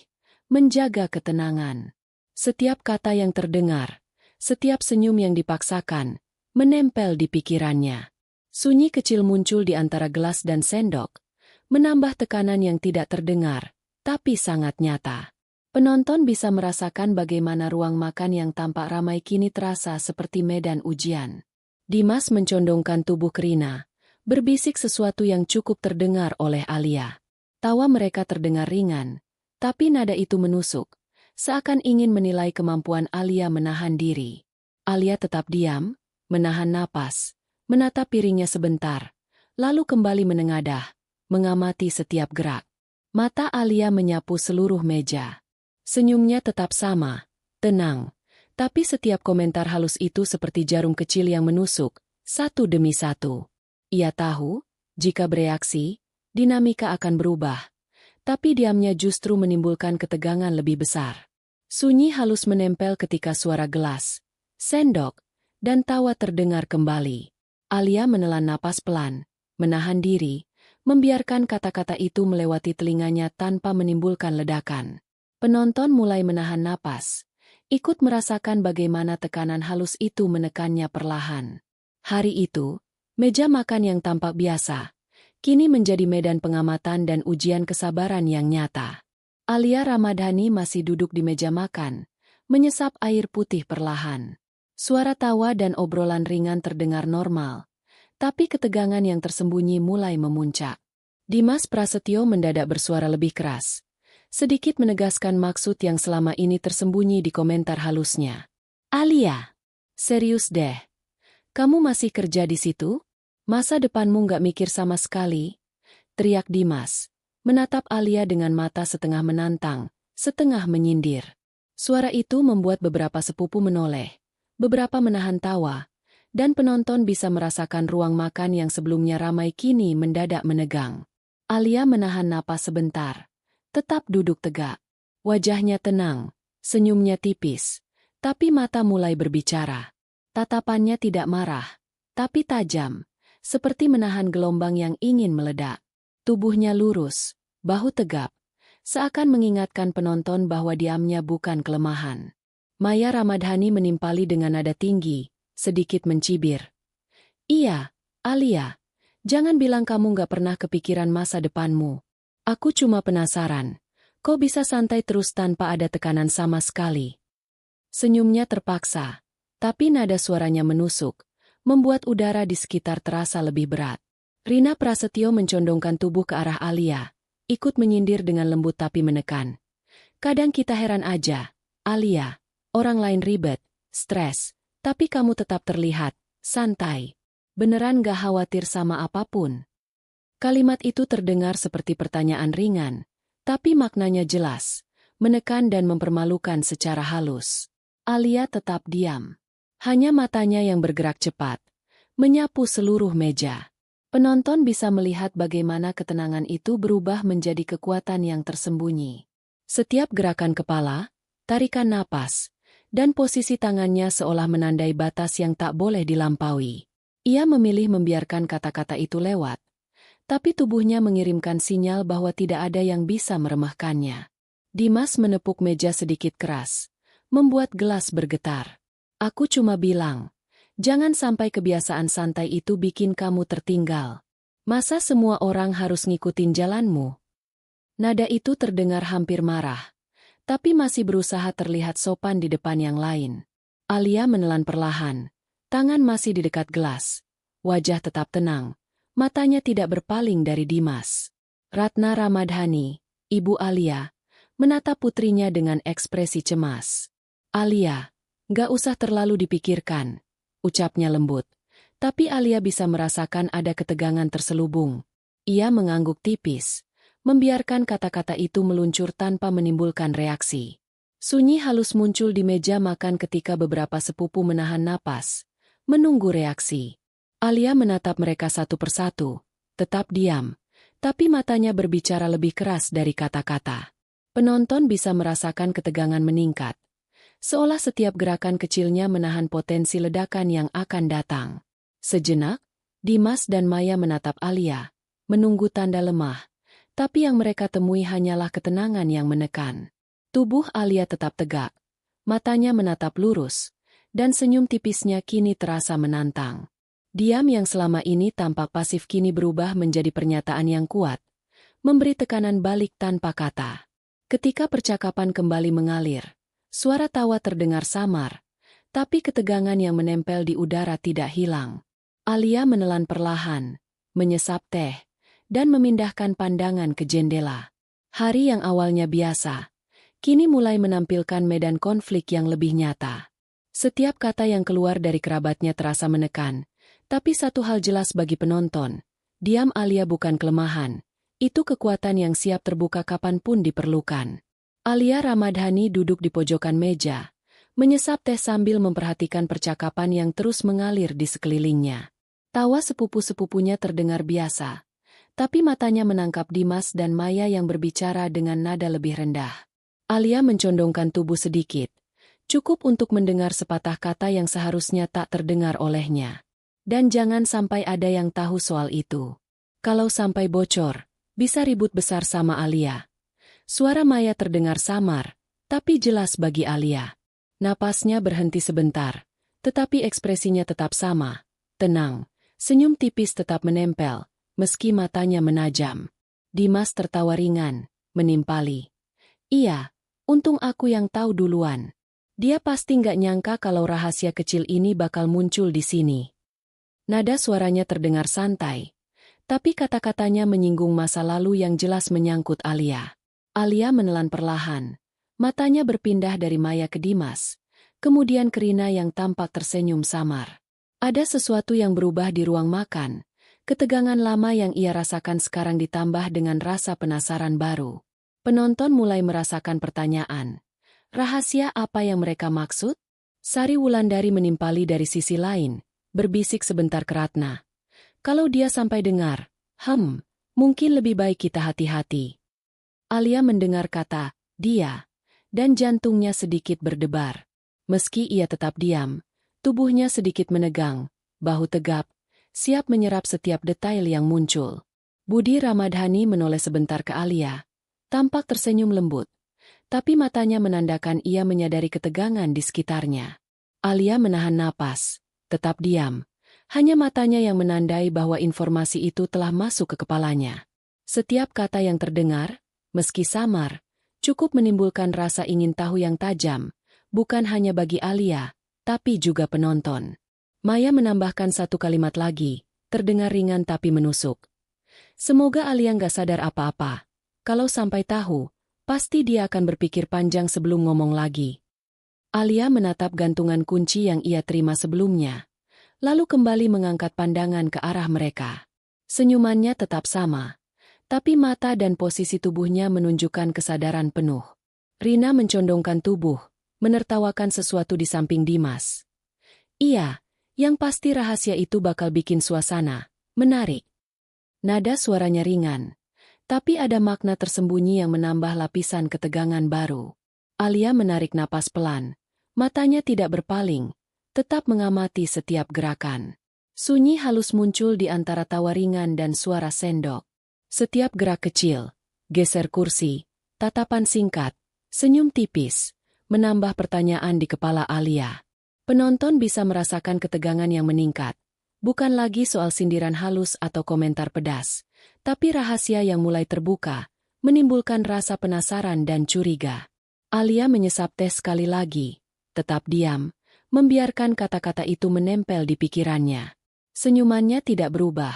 menjaga ketenangan. Setiap kata yang terdengar, setiap senyum yang dipaksakan, menempel di pikirannya. Sunyi kecil muncul di antara gelas dan sendok, menambah tekanan yang tidak terdengar, tapi sangat nyata. Penonton bisa merasakan bagaimana ruang makan yang tampak ramai kini terasa seperti medan ujian. Dimas mencondongkan tubuh ke Rina, berbisik sesuatu yang cukup terdengar oleh Alia. Tawa mereka terdengar ringan, tapi nada itu menusuk, seakan ingin menilai kemampuan Alia menahan diri. Alia tetap diam, menahan napas, menatap piringnya sebentar, lalu kembali menengadah, mengamati setiap gerak. Mata Alia menyapu seluruh meja. Senyumnya tetap sama, tenang. Tapi setiap komentar halus itu seperti jarum kecil yang menusuk, satu demi satu. Ia tahu, jika bereaksi, dinamika akan berubah. Tapi diamnya justru menimbulkan ketegangan lebih besar. Sunyi halus menempel ketika suara gelas, sendok, dan tawa terdengar kembali. Alia menelan napas pelan, menahan diri, membiarkan kata-kata itu melewati telinganya tanpa menimbulkan ledakan. Penonton mulai menahan napas. Ikut merasakan bagaimana tekanan halus itu menekannya perlahan. Hari itu, meja makan yang tampak biasa, kini menjadi medan pengamatan dan ujian kesabaran yang nyata. Alia Ramadhani masih duduk di meja makan, menyesap air putih perlahan. Suara tawa dan obrolan ringan terdengar normal, tapi ketegangan yang tersembunyi mulai memuncak. Dimas Prasetyo mendadak bersuara lebih keras, sedikit menegaskan maksud yang selama ini tersembunyi di komentar halusnya. Alia, serius deh. Kamu masih kerja di situ? Masa depanmu nggak mikir sama sekali? Teriak Dimas, menatap Alia dengan mata setengah menantang, setengah menyindir. Suara itu membuat beberapa sepupu menoleh, beberapa menahan tawa, dan penonton bisa merasakan ruang makan yang sebelumnya ramai kini mendadak menegang. Alia menahan napas sebentar. Tetap duduk tegak. Wajahnya tenang, senyumnya tipis, tapi mata mulai berbicara. Tatapannya tidak marah, tapi tajam, seperti menahan gelombang yang ingin meledak. Tubuhnya lurus, bahu tegap, seakan mengingatkan penonton bahwa diamnya bukan kelemahan. Maya Ramadhani menimpali dengan nada tinggi, sedikit mencibir. Iya, Alia, jangan bilang kamu nggak pernah kepikiran masa depanmu. Aku cuma penasaran, Kok bisa santai terus tanpa ada tekanan sama sekali? Senyumnya terpaksa, tapi nada suaranya menusuk, membuat udara di sekitar terasa lebih berat. Rina Prasetyo mencondongkan tubuh ke arah Alia, ikut menyindir dengan lembut tapi menekan. Kadang kita heran aja, Alia, orang lain ribet, stres, tapi kamu tetap terlihat santai. Beneran gak khawatir sama apapun? Kalimat itu terdengar seperti pertanyaan ringan, tapi maknanya jelas, menekan dan mempermalukan secara halus. Alia tetap diam. Hanya matanya yang bergerak cepat, menyapu seluruh meja. Penonton bisa melihat bagaimana ketenangan itu berubah menjadi kekuatan yang tersembunyi. Setiap gerakan kepala, tarikan napas, dan posisi tangannya seolah menandai batas yang tak boleh dilampaui. Ia memilih membiarkan kata-kata itu lewat, tapi tubuhnya mengirimkan sinyal bahwa tidak ada yang bisa meremehkannya. Dimas menepuk meja sedikit keras, membuat gelas bergetar. Aku cuma bilang, jangan sampai kebiasaan santai itu bikin kamu tertinggal. Masa semua orang harus ngikutin jalanmu? Nada itu terdengar hampir marah, tapi masih berusaha terlihat sopan di depan yang lain. Alia menelan perlahan, tangan masih di dekat gelas. Wajah tetap tenang, matanya tidak berpaling dari Dimas. Ratna Ramadhani, Ibu Alia, menatap putrinya dengan ekspresi cemas. Alia, gak usah terlalu dipikirkan, ucapnya lembut. Tapi Alia bisa merasakan ada ketegangan terselubung. Ia mengangguk tipis, membiarkan kata-kata itu meluncur tanpa menimbulkan reaksi. Sunyi halus muncul di meja makan ketika beberapa sepupu menahan napas, menunggu reaksi. Alia menatap mereka satu persatu, tetap diam, tapi matanya berbicara lebih keras dari kata-kata. Penonton bisa merasakan ketegangan meningkat, seolah setiap gerakan kecilnya menahan potensi ledakan yang akan datang. Sejenak, Dimas dan Maya menatap Alia, menunggu tanda lemah, tapi yang mereka temui hanyalah ketenangan yang menekan. Tubuh Alia tetap tegak, matanya menatap lurus, dan senyum tipisnya kini terasa menantang. Diam yang selama ini tampak pasif kini berubah menjadi pernyataan yang kuat, memberi tekanan balik tanpa kata. Ketika percakapan kembali mengalir, suara tawa terdengar samar, tapi ketegangan yang menempel di udara tidak hilang. Alia menelan perlahan, menyesap teh, dan memindahkan pandangan ke jendela. Hari yang awalnya biasa, kini mulai menampilkan medan konflik yang lebih nyata. Setiap kata yang keluar dari kerabatnya terasa menekan, tapi satu hal jelas bagi penonton, diam Alia bukan kelemahan, itu kekuatan yang siap terbuka kapanpun diperlukan. Alia Ramadhani duduk di pojokan meja, menyesap teh sambil memperhatikan percakapan yang terus mengalir di sekelilingnya. Tawa sepupu-sepupunya terdengar biasa, tapi matanya menangkap Dimas dan Maya yang berbicara dengan nada lebih rendah. Alia mencondongkan tubuh sedikit, cukup untuk mendengar sepatah kata yang seharusnya tak terdengar olehnya. Dan jangan sampai ada yang tahu soal itu. Kalau sampai bocor, bisa ribut besar sama Alia. Suara Maya terdengar samar, tapi jelas bagi Alia. Napasnya berhenti sebentar, tetapi ekspresinya tetap sama, tenang. Senyum tipis tetap menempel, meski matanya menajam. Dimas tertawa ringan, menimpali. Iya, untung aku yang tahu duluan. Dia pasti nggak nyangka kalau rahasia kecil ini bakal muncul di sini. Nada suaranya terdengar santai, tapi kata-katanya menyinggung masa lalu yang jelas menyangkut Alia. Alia menelan perlahan, matanya berpindah dari Maya ke Dimas, kemudian ke Rina yang tampak tersenyum samar. Ada sesuatu yang berubah di ruang makan, ketegangan lama yang ia rasakan sekarang ditambah dengan rasa penasaran baru. Penonton mulai merasakan pertanyaan. Rahasia apa yang mereka maksud? Sari Wulandari menimpali dari sisi lain, berbisik sebentar ke Ratna. Kalau dia sampai dengar, mungkin lebih baik kita hati-hati. Alia mendengar kata, dia, dan jantungnya sedikit berdebar. Meski ia tetap diam, tubuhnya sedikit menegang, bahu tegap, siap menyerap setiap detail yang muncul. Budi Ramadhani menoleh sebentar ke Alia, tampak tersenyum lembut, tapi matanya menandakan ia menyadari ketegangan di sekitarnya. Alia menahan napas, tetap diam, hanya matanya yang menandai bahwa informasi itu telah masuk ke kepalanya. Setiap kata yang terdengar, meski samar, cukup menimbulkan rasa ingin tahu yang tajam, bukan hanya bagi Alia, tapi juga penonton. Maya menambahkan satu kalimat lagi, terdengar ringan tapi menusuk. Semoga Alia nggak sadar apa-apa. Kalau sampai tahu, pasti dia akan berpikir panjang sebelum ngomong lagi. Alia menatap gantungan kunci yang ia terima sebelumnya, lalu kembali mengangkat pandangan ke arah mereka. Senyumannya tetap sama, tapi mata dan posisi tubuhnya menunjukkan kesadaran penuh. Rina mencondongkan tubuh, menertawakan sesuatu di samping Dimas. Iya, yang pasti rahasia itu bakal bikin suasana menarik. Nada suaranya ringan, tapi ada makna tersembunyi yang menambah lapisan ketegangan baru. Alia menarik napas pelan. Matanya tidak berpaling, tetap mengamati setiap gerakan. Sunyi halus muncul di antara tawa ringan dan suara sendok. Setiap gerak kecil, geser kursi, tatapan singkat, senyum tipis, menambah pertanyaan di kepala Alia. Penonton bisa merasakan ketegangan yang meningkat. Bukan lagi soal sindiran halus atau komentar pedas, tapi rahasia yang mulai terbuka, menimbulkan rasa penasaran dan curiga. Alia menyesap teh sekali lagi. Tetap diam, membiarkan kata-kata itu menempel di pikirannya. Senyumannya tidak berubah,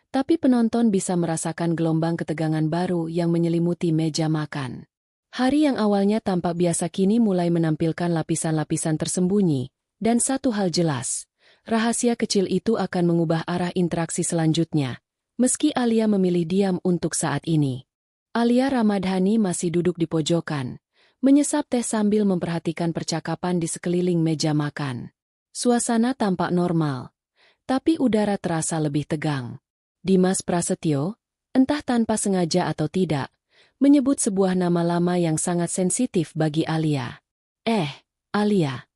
tapi penonton bisa merasakan gelombang ketegangan baru yang menyelimuti meja makan. Hari yang awalnya tampak biasa kini mulai menampilkan lapisan-lapisan tersembunyi, dan satu hal jelas, rahasia kecil itu akan mengubah arah interaksi selanjutnya, meski Alia memilih diam untuk saat ini. Alia Ramadhani masih duduk di pojokan, menyesap teh sambil memperhatikan percakapan di sekeliling meja makan. Suasana tampak normal, tapi udara terasa lebih tegang. Dimas Prasetyo, entah tanpa sengaja atau tidak, menyebut sebuah nama lama yang sangat sensitif bagi Alia. Alia,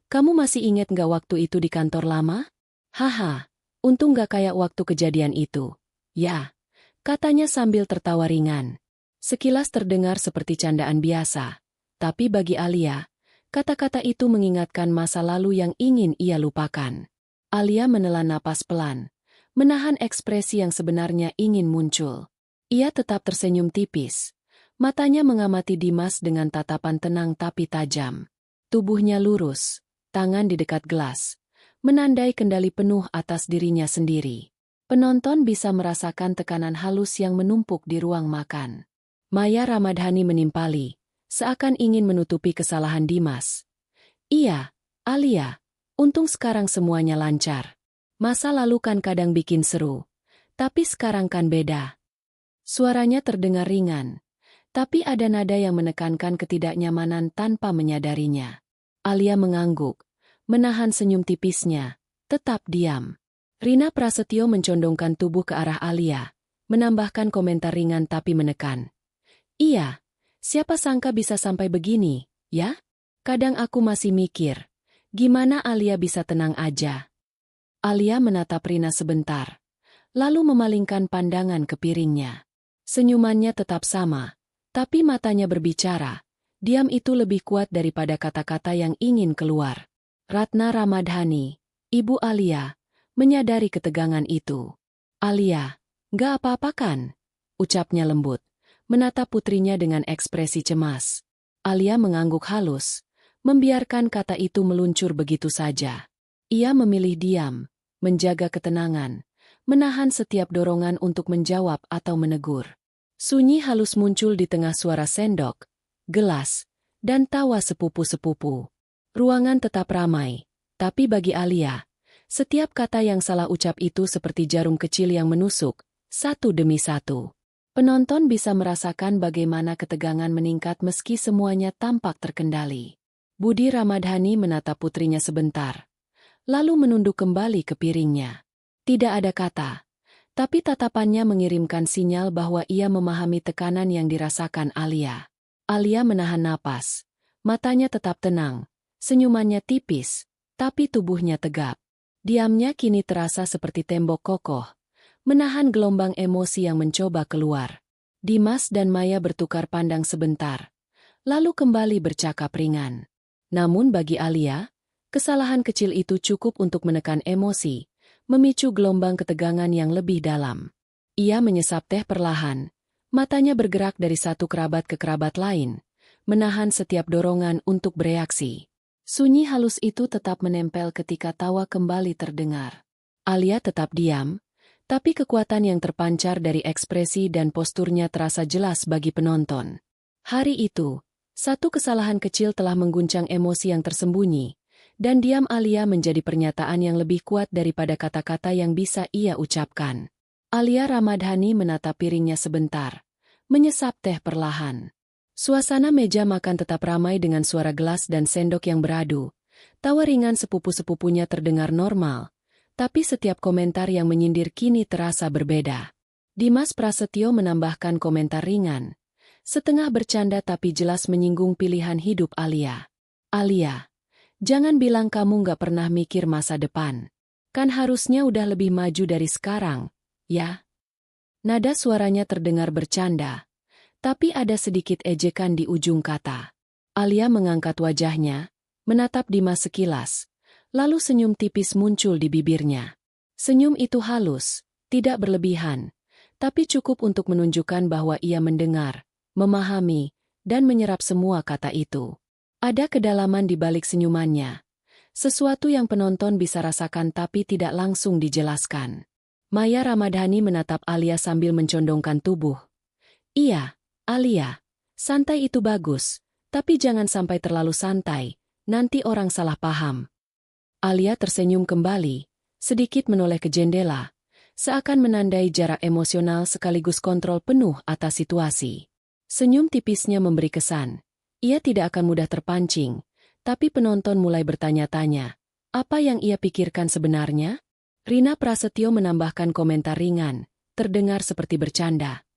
kamu masih ingat nggak waktu itu di kantor lama? Haha, untung nggak kayak waktu kejadian itu. Ya, katanya sambil tertawa ringan. Sekilas terdengar seperti candaan biasa. Tapi bagi Alia, kata-kata itu mengingatkan masa lalu yang ingin ia lupakan. Alia menelan napas pelan, menahan ekspresi yang sebenarnya ingin muncul. Ia tetap tersenyum tipis. Matanya mengamati Dimas dengan tatapan tenang tapi tajam. Tubuhnya lurus, tangan di dekat gelas, menandai kendali penuh atas dirinya sendiri. Penonton bisa merasakan tekanan halus yang menumpuk di ruang makan. Maya Ramadhani menimpali, seakan ingin menutupi kesalahan Dimas. Iya, Alia, untung sekarang semuanya lancar. Masa lalu kan kadang bikin seru, tapi sekarang kan beda. Suaranya terdengar ringan, tapi ada nada yang menekankan ketidaknyamanan tanpa menyadarinya. Alia mengangguk, menahan senyum tipisnya, tetap diam. Rina Prasetyo mencondongkan tubuh ke arah Alia, menambahkan komentar ringan tapi menekan. Iya. Siapa sangka bisa sampai begini, ya? Kadang aku masih mikir, gimana Alia bisa tenang aja? Alia menatap Rina sebentar, lalu memalingkan pandangan ke piringnya. Senyumannya tetap sama, tapi matanya berbicara. Diam itu lebih kuat daripada kata-kata yang ingin keluar. Ratna Ramadhani, Ibu Alia, menyadari ketegangan itu. Alia, nggak apa-apa kan? Ucapnya lembut. Menatap putrinya dengan ekspresi cemas. Alia mengangguk halus, membiarkan kata itu meluncur begitu saja. Ia memilih diam, menjaga ketenangan, menahan setiap dorongan untuk menjawab atau menegur. Sunyi halus muncul di tengah suara sendok, gelas, dan tawa sepupu-sepupu. Ruangan tetap ramai, tapi bagi Alia, setiap kata yang salah ucap itu seperti jarum kecil yang menusuk, satu demi satu. Penonton bisa merasakan bagaimana ketegangan meningkat meski semuanya tampak terkendali. Budi Ramadhani menatap putrinya sebentar, lalu menunduk kembali ke piringnya. Tidak ada kata, tapi tatapannya mengirimkan sinyal bahwa ia memahami tekanan yang dirasakan Alia. Alia menahan napas, matanya tetap tenang, senyumannya tipis, tapi tubuhnya tegap. Diamnya kini terasa seperti tembok kokoh, menahan gelombang emosi yang mencoba keluar. Dimas dan Maya bertukar pandang sebentar, lalu kembali bercakap ringan. Namun bagi Alia, kesalahan kecil itu cukup untuk menekan emosi, memicu gelombang ketegangan yang lebih dalam. Ia menyesap teh perlahan, matanya bergerak dari satu kerabat ke kerabat lain, menahan setiap dorongan untuk bereaksi. Sunyi halus itu tetap menempel ketika tawa kembali terdengar. Alia tetap diam, tapi kekuatan yang terpancar dari ekspresi dan posturnya terasa jelas bagi penonton. Hari itu, satu kesalahan kecil telah mengguncang emosi yang tersembunyi, dan diam Alia menjadi pernyataan yang lebih kuat daripada kata-kata yang bisa ia ucapkan. Alia Ramadhani menatap piringnya sebentar, menyesap teh perlahan. Suasana meja makan tetap ramai dengan suara gelas dan sendok yang beradu. Tawa ringan sepupu-sepupunya terdengar normal, tapi setiap komentar yang menyindir kini terasa berbeda. Dimas Prasetyo menambahkan komentar ringan, setengah bercanda tapi jelas menyinggung pilihan hidup Alia. Alia, jangan bilang kamu nggak pernah mikir masa depan. Kan harusnya udah lebih maju dari sekarang, ya? Nada suaranya terdengar bercanda, tapi ada sedikit ejekan di ujung kata. Alia mengangkat wajahnya, menatap Dimas sekilas, lalu senyum tipis muncul di bibirnya. Senyum itu halus, tidak berlebihan, tapi cukup untuk menunjukkan bahwa ia mendengar, memahami, dan menyerap semua kata itu. Ada kedalaman di balik senyumannya, sesuatu yang penonton bisa rasakan tapi tidak langsung dijelaskan. Maya Ramadhani menatap Alia sambil mencondongkan tubuh. Iya, Alia, santai itu bagus, tapi jangan sampai terlalu santai, nanti orang salah paham. Alia tersenyum kembali, sedikit menoleh ke jendela, seakan menandai jarak emosional sekaligus kontrol penuh atas situasi. Senyum tipisnya memberi kesan, ia tidak akan mudah terpancing, tapi penonton mulai bertanya-tanya, apa yang ia pikirkan sebenarnya? Rina Prasetyo menambahkan komentar ringan, terdengar seperti bercanda.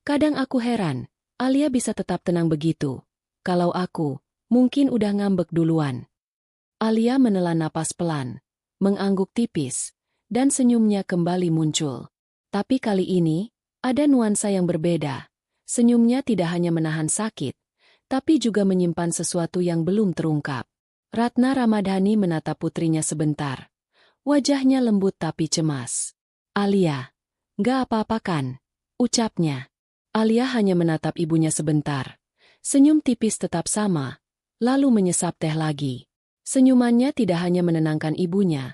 Kadang aku heran, Alia bisa tetap tenang begitu. Kalau aku, mungkin udah ngambek duluan. Alia menelan napas pelan, mengangguk tipis, dan senyumnya kembali muncul. Tapi kali ini, ada nuansa yang berbeda. Senyumnya tidak hanya menahan sakit, tapi juga menyimpan sesuatu yang belum terungkap. Ratna Ramadhani menatap putrinya sebentar. Wajahnya lembut tapi cemas. Alia, nggak apa-apa kan? Ucapnya. Alia hanya menatap ibunya sebentar. Senyum tipis tetap sama, lalu menyesap teh lagi. Senyumannya tidak hanya menenangkan ibunya,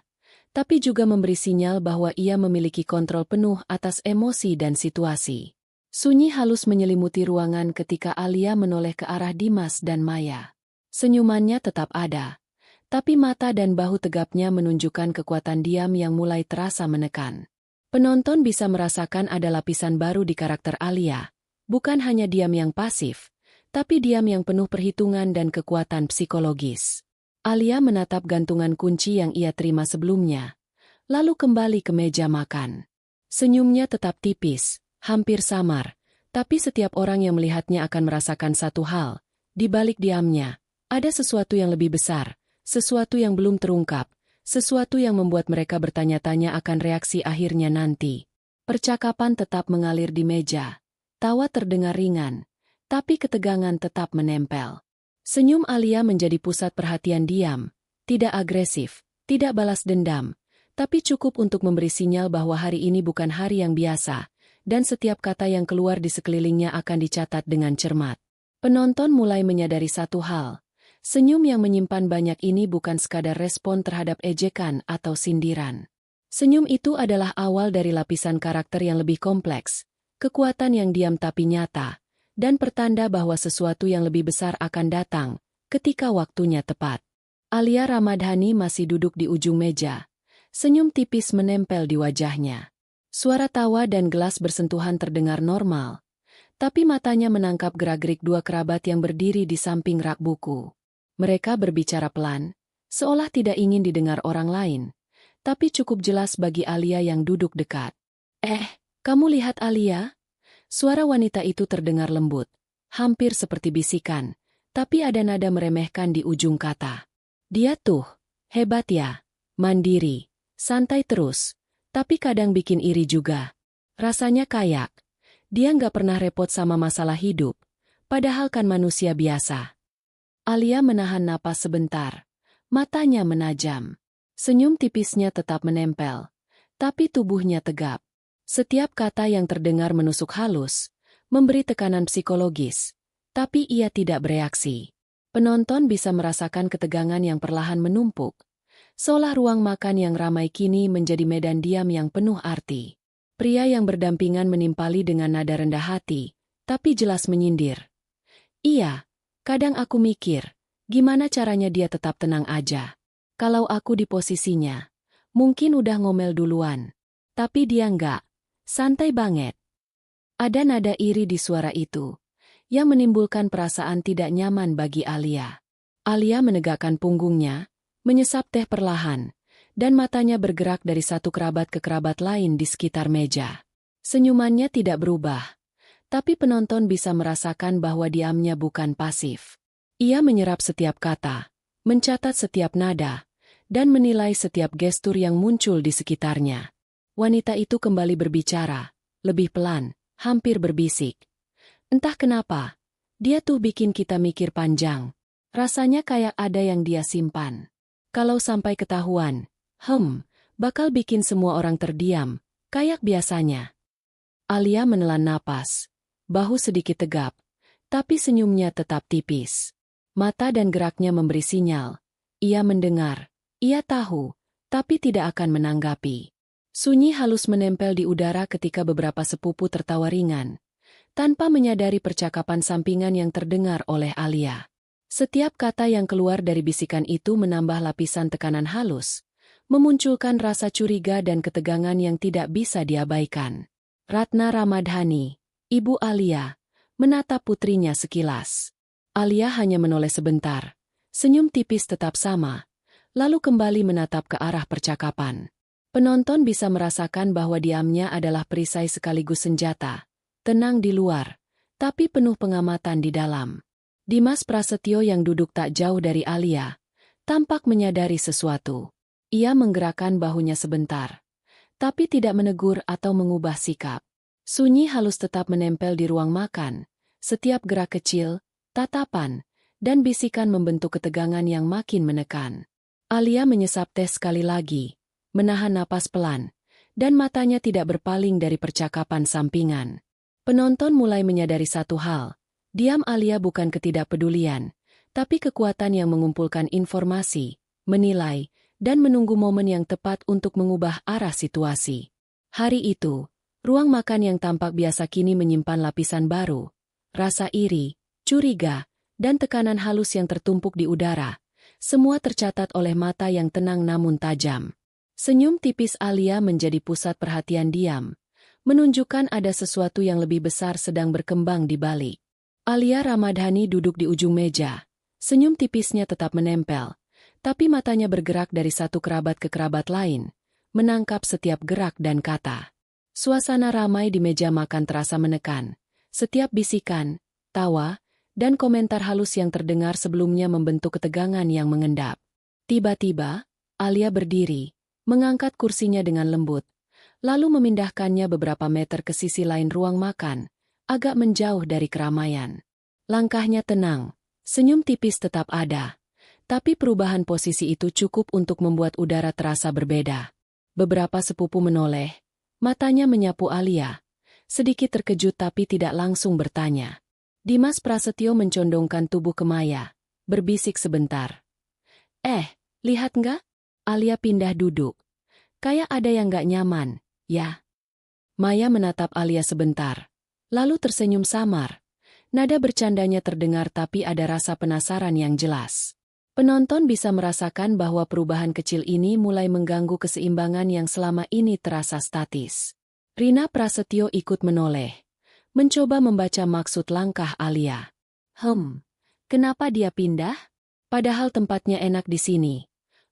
tapi juga memberi sinyal bahwa ia memiliki kontrol penuh atas emosi dan situasi. Sunyi halus menyelimuti ruangan ketika Alia menoleh ke arah Dimas dan Maya. Senyumannya tetap ada, tapi mata dan bahu tegapnya menunjukkan kekuatan diam yang mulai terasa menekan. Penonton bisa merasakan ada lapisan baru di karakter Alia, bukan hanya diam yang pasif, tapi diam yang penuh perhitungan dan kekuatan psikologis. Alia menatap gantungan kunci yang ia terima sebelumnya, lalu kembali ke meja makan. Senyumnya tetap tipis, hampir samar, tapi setiap orang yang melihatnya akan merasakan satu hal, di balik diamnya, ada sesuatu yang lebih besar, sesuatu yang belum terungkap, sesuatu yang membuat mereka bertanya-tanya akan reaksi akhirnya nanti. Percakapan tetap mengalir di meja. Tawa terdengar ringan, tapi ketegangan tetap menempel. Senyum Alia menjadi pusat perhatian diam, tidak agresif, tidak balas dendam, tapi cukup untuk memberi sinyal bahwa hari ini bukan hari yang biasa, dan setiap kata yang keluar di sekelilingnya akan dicatat dengan cermat. Penonton mulai menyadari satu hal. Senyum yang menyimpan banyak ini bukan sekadar respon terhadap ejekan atau sindiran. Senyum itu adalah awal dari lapisan karakter yang lebih kompleks, kekuatan yang diam tapi nyata, dan pertanda bahwa sesuatu yang lebih besar akan datang ketika waktunya tepat. Alia Ramadhani masih duduk di ujung meja. Senyum tipis menempel di wajahnya. Suara tawa dan gelas bersentuhan terdengar normal, tapi matanya menangkap gerak-gerik dua kerabat yang berdiri di samping rak buku. Mereka berbicara pelan, seolah tidak ingin didengar orang lain, tapi cukup jelas bagi Alia yang duduk dekat. Kamu lihat Alia? Suara wanita itu terdengar lembut, hampir seperti bisikan, tapi ada nada meremehkan di ujung kata. Dia tuh, hebat ya, mandiri, santai terus, tapi kadang bikin iri juga. Rasanya kayak, dia nggak pernah repot sama masalah hidup, padahal kan manusia biasa. Alia menahan napas sebentar. Matanya menajam. Senyum tipisnya tetap menempel. Tapi tubuhnya tegap. Setiap kata yang terdengar menusuk halus, memberi tekanan psikologis. tapi ia tidak bereaksi. Penonton bisa merasakan ketegangan yang perlahan menumpuk, seolah ruang makan yang ramai kini menjadi medan diam yang penuh arti. Pria yang berdampingan menimpali dengan nada rendah hati, tapi jelas menyindir. Iya, kadang aku mikir, gimana caranya dia tetap tenang aja. Kalau aku di posisinya, mungkin udah ngomel duluan. Tapi dia enggak, santai banget. Ada nada iri di suara itu, yang menimbulkan perasaan tidak nyaman bagi Alia. Alia menegakkan punggungnya, menyesap teh perlahan, dan matanya bergerak dari satu kerabat ke kerabat lain di sekitar meja. Senyumannya tidak berubah, tapi penonton bisa merasakan bahwa diamnya bukan pasif. Ia menyerap setiap kata, mencatat setiap nada, dan menilai setiap gestur yang muncul di sekitarnya. Wanita itu kembali berbicara, lebih pelan, hampir berbisik. Entah kenapa, dia tuh bikin kita mikir panjang. Rasanya kayak ada yang dia simpan. Kalau sampai ketahuan, bakal bikin semua orang terdiam, kayak biasanya. Alia menelan napas, bahu sedikit tegap, tapi senyumnya tetap tipis. Mata dan geraknya memberi sinyal. Ia mendengar, ia tahu, tapi tidak akan menanggapi. Sunyi halus menempel di udara ketika beberapa sepupu tertawa ringan, tanpa menyadari percakapan sampingan yang terdengar oleh Alia. Setiap kata yang keluar dari bisikan itu menambah lapisan tekanan halus, memunculkan rasa curiga dan ketegangan yang tidak bisa diabaikan. Ratna Ramadhani, Ibu Alia, menatap putrinya sekilas. Alia hanya menoleh sebentar, senyum tipis tetap sama, lalu kembali menatap ke arah percakapan. Penonton bisa merasakan bahwa diamnya adalah perisai sekaligus senjata, tenang di luar, tapi penuh pengamatan di dalam. Dimas Prasetyo yang duduk tak jauh dari Alia, tampak menyadari sesuatu. Ia menggerakkan bahunya sebentar, tapi tidak menegur atau mengubah sikap. Sunyi halus tetap menempel di ruang makan, setiap gerak kecil, tatapan, dan bisikan membentuk ketegangan yang makin menekan. Alia menyesap teh sekali lagi, menahan napas pelan, dan matanya tidak berpaling dari percakapan sampingan. Penonton mulai menyadari satu hal, diam Alia bukan ketidakpedulian, tapi kekuatan yang mengumpulkan informasi, menilai, dan menunggu momen yang tepat untuk mengubah arah situasi. Hari itu, ruang makan yang tampak biasa kini menyimpan lapisan baru, rasa iri, curiga, dan tekanan halus yang tertumpuk di udara, semua tercatat oleh mata yang tenang namun tajam. Senyum tipis Alia menjadi pusat perhatian diam, menunjukkan ada sesuatu yang lebih besar sedang berkembang di balik. Alia Ramadhani duduk di ujung meja, senyum tipisnya tetap menempel, tapi matanya bergerak dari satu kerabat ke kerabat lain, menangkap setiap gerak dan kata. Suasana ramai di meja makan terasa menekan. Setiap bisikan, tawa, dan komentar halus yang terdengar sebelumnya membentuk ketegangan yang mengendap. Tiba-tiba, Alia berdiri, mengangkat kursinya dengan lembut, lalu memindahkannya beberapa meter ke sisi lain ruang makan, agak menjauh dari keramaian. Langkahnya tenang, senyum tipis tetap ada. Tapi perubahan posisi itu cukup untuk membuat udara terasa berbeda. Beberapa sepupu menoleh, matanya menyapu Alia, sedikit terkejut tapi tidak langsung bertanya. Dimas Prasetyo mencondongkan tubuh ke Maya, berbisik sebentar. Lihat nggak? Alia pindah duduk. Kayak ada yang nggak nyaman, ya? Maya menatap Alia sebentar, lalu tersenyum samar. Nada bercandanya terdengar tapi ada rasa penasaran yang jelas. Penonton bisa merasakan bahwa perubahan kecil ini mulai mengganggu keseimbangan yang selama ini terasa statis. Rina Prasetyo ikut menoleh, mencoba membaca maksud langkah Alia. Kenapa dia pindah? Padahal tempatnya enak di sini.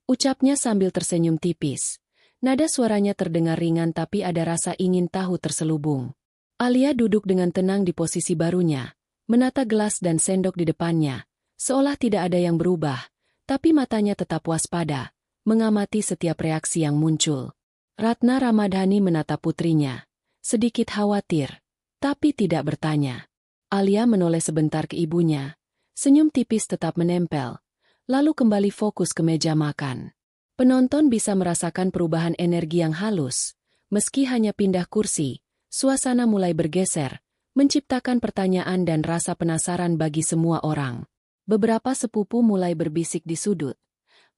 Ucapnya sambil tersenyum tipis. Nada suaranya terdengar ringan tapi ada rasa ingin tahu terselubung. Alia duduk dengan tenang di posisi barunya, menata gelas dan sendok di depannya, seolah tidak ada yang berubah. Tapi matanya tetap waspada, mengamati setiap reaksi yang muncul. Ratna Ramadhani menatap putrinya, sedikit khawatir, tapi tidak bertanya. Alia menoleh sebentar ke ibunya, senyum tipis tetap menempel, lalu kembali fokus ke meja makan. Penonton bisa merasakan perubahan energi yang halus, meski hanya pindah kursi, suasana mulai bergeser, menciptakan pertanyaan dan rasa penasaran bagi semua orang. Beberapa sepupu mulai berbisik di sudut,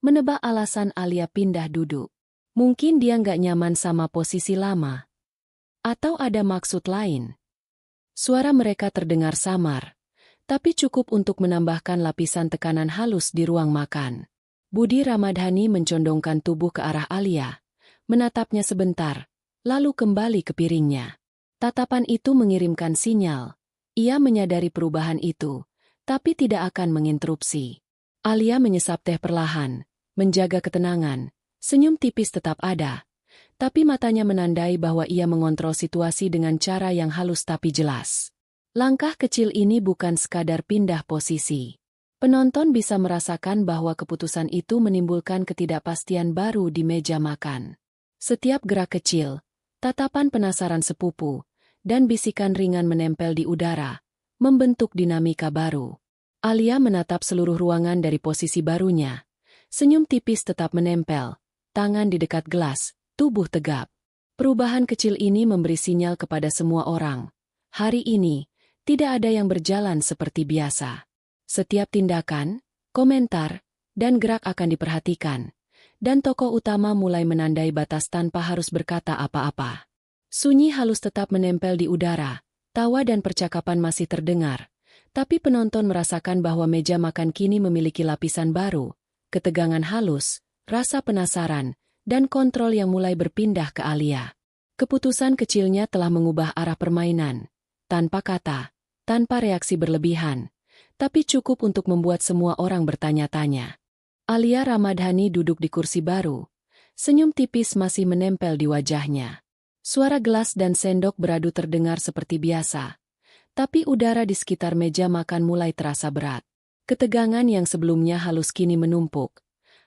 menebak alasan Alia pindah duduk. Mungkin dia nggak nyaman sama posisi lama. Atau ada maksud lain. Suara mereka terdengar samar, tapi cukup untuk menambahkan lapisan tekanan halus di ruang makan. Budi Ramadhani mencondongkan tubuh ke arah Alia, menatapnya sebentar, lalu kembali ke piringnya. Tatapan itu mengirimkan sinyal. Ia menyadari perubahan itu, tapi tidak akan menginterupsi. Alia menyesap teh perlahan, menjaga ketenangan, senyum tipis tetap ada, tapi matanya menandai bahwa ia mengontrol situasi dengan cara yang halus tapi jelas. Langkah kecil ini bukan sekadar pindah posisi. Penonton bisa merasakan bahwa keputusan itu menimbulkan ketidakpastian baru di meja makan. Setiap gerak kecil, tatapan penasaran sepupu, dan bisikan ringan menempel di udara, membentuk dinamika baru. Alia menatap seluruh ruangan dari posisi barunya. Senyum tipis tetap menempel, tangan di dekat gelas, tubuh tegap. Perubahan kecil ini memberi sinyal kepada semua orang. Hari ini, tidak ada yang berjalan seperti biasa. Setiap tindakan, komentar, dan gerak akan diperhatikan. Dan tokoh utama mulai menandai batas tanpa harus berkata apa-apa. Sunyi halus tetap menempel di udara, tawa dan percakapan masih terdengar. Tapi penonton merasakan bahwa meja makan kini memiliki lapisan baru, ketegangan halus, rasa penasaran, dan kontrol yang mulai berpindah ke Alia. Keputusan kecilnya telah mengubah arah permainan. Tanpa kata, tanpa reaksi berlebihan, tapi cukup untuk membuat semua orang bertanya-tanya. Alia Ramadhani duduk di kursi baru. Senyum tipis masih menempel di wajahnya. Suara gelas dan sendok beradu terdengar seperti biasa. Tapi udara di sekitar meja makan mulai terasa berat. Ketegangan yang sebelumnya halus kini menumpuk.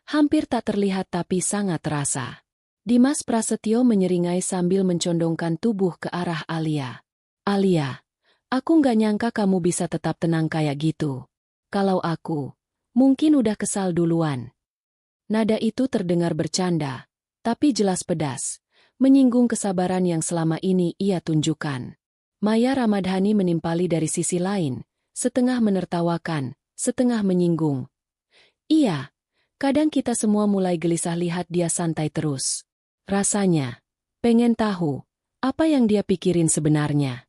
Hampir tak terlihat tapi sangat terasa. Dimas Prasetyo menyeringai sambil mencondongkan tubuh ke arah Alia. Alia, aku nggak nyangka kamu bisa tetap tenang kayak gitu. Kalau aku, mungkin udah kesal duluan. Nada itu terdengar bercanda, tapi jelas pedas, menyinggung kesabaran yang selama ini ia tunjukkan. Maya Ramadhani menimpali dari sisi lain, setengah menertawakan, setengah menyinggung. Iya. Kadang kita semua mulai gelisah lihat dia santai terus. Rasanya, pengen tahu, apa yang dia pikirin sebenarnya.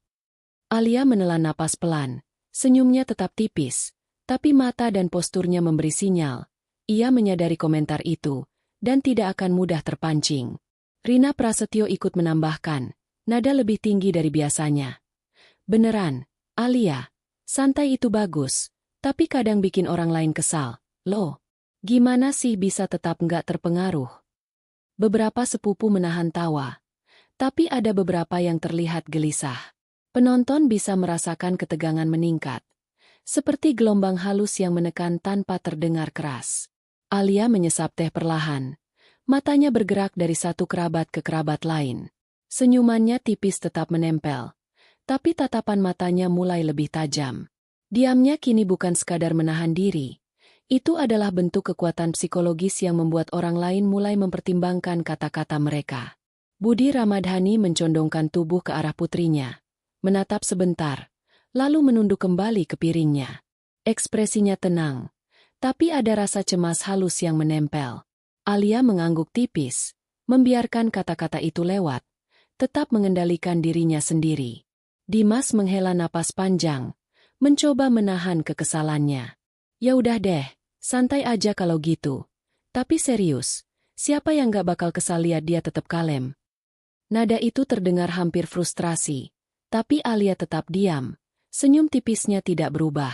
Alia menelan napas pelan, senyumnya tetap tipis, tapi mata dan posturnya memberi sinyal. Ia menyadari komentar itu, dan tidak akan mudah terpancing. Rina Prasetyo ikut menambahkan, nada lebih tinggi dari biasanya. Beneran, Alia, santai itu bagus, tapi kadang bikin orang lain kesal, loh. Gimana sih bisa tetap nggak terpengaruh? Beberapa sepupu menahan tawa, tapi ada beberapa yang terlihat gelisah. Penonton bisa merasakan ketegangan meningkat, seperti gelombang halus yang menekan tanpa terdengar keras. Alia menyesap teh perlahan, matanya bergerak dari satu kerabat ke kerabat lain. Senyumannya tipis tetap menempel, tapi tatapan matanya mulai lebih tajam. Diamnya kini bukan sekadar menahan diri. Itu adalah bentuk kekuatan psikologis yang membuat orang lain mulai mempertimbangkan kata-kata mereka. Budi Ramadhani mencondongkan tubuh ke arah putrinya, menatap sebentar, lalu menunduk kembali ke piringnya. Ekspresinya tenang, tapi ada rasa cemas halus yang menempel. Alia mengangguk tipis, membiarkan kata-kata itu lewat, tetap mengendalikan dirinya sendiri. Dimas menghela napas panjang, mencoba menahan kekesalannya. Ya udah deh. Santai aja kalau gitu. Tapi serius, siapa yang gak bakal kesal lihat dia tetap kalem? Nada itu terdengar hampir frustrasi, tapi Alia tetap diam. Senyum tipisnya tidak berubah.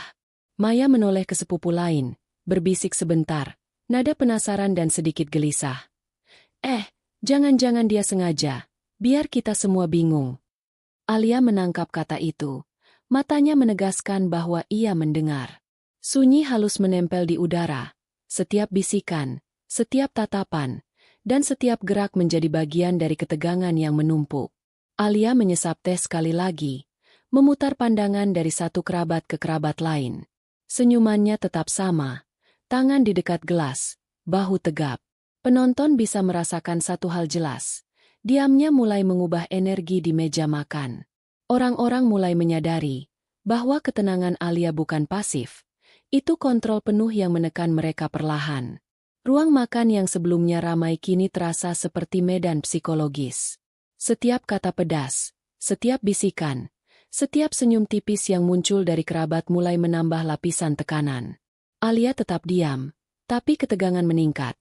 Maya menoleh ke sepupu lain, berbisik sebentar, nada penasaran dan sedikit gelisah. Jangan-jangan dia sengaja, biar kita semua bingung. Alia menangkap kata itu. Matanya menegaskan bahwa ia mendengar. Sunyi halus menempel di udara, setiap bisikan, setiap tatapan, dan setiap gerak menjadi bagian dari ketegangan yang menumpuk. Alia menyesap teh sekali lagi, memutar pandangan dari satu kerabat ke kerabat lain. Senyumannya tetap sama, tangan di dekat gelas, bahu tegap. Penonton bisa merasakan satu hal jelas, diamnya mulai mengubah energi di meja makan. Orang-orang mulai menyadari bahwa ketenangan Alia bukan pasif. Itu kontrol penuh yang menekan mereka perlahan. Ruang makan yang sebelumnya ramai kini terasa seperti medan psikologis. Setiap kata pedas, setiap bisikan, setiap senyum tipis yang muncul dari kerabat mulai menambah lapisan tekanan. Alia tetap diam, tapi ketegangan meningkat.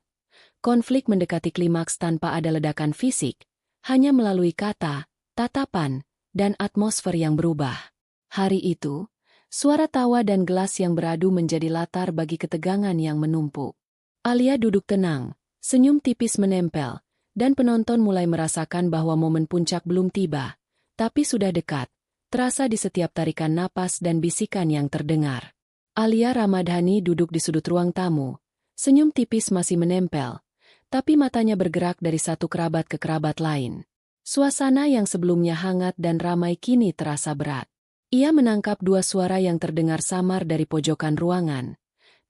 Konflik mendekati klimaks tanpa ada ledakan fisik, hanya melalui kata, tatapan, dan atmosfer yang berubah. Hari itu, suara tawa dan gelas yang beradu menjadi latar bagi ketegangan yang menumpuk. Alia duduk tenang, senyum tipis menempel, dan penonton mulai merasakan bahwa momen puncak belum tiba, tapi sudah dekat, terasa di setiap tarikan napas dan bisikan yang terdengar. Alia Ramadhani duduk di sudut ruang tamu, senyum tipis masih menempel, tapi matanya bergerak dari satu kerabat ke kerabat lain. Suasana yang sebelumnya hangat dan ramai kini terasa berat. Ia menangkap dua suara yang terdengar samar dari pojokan ruangan,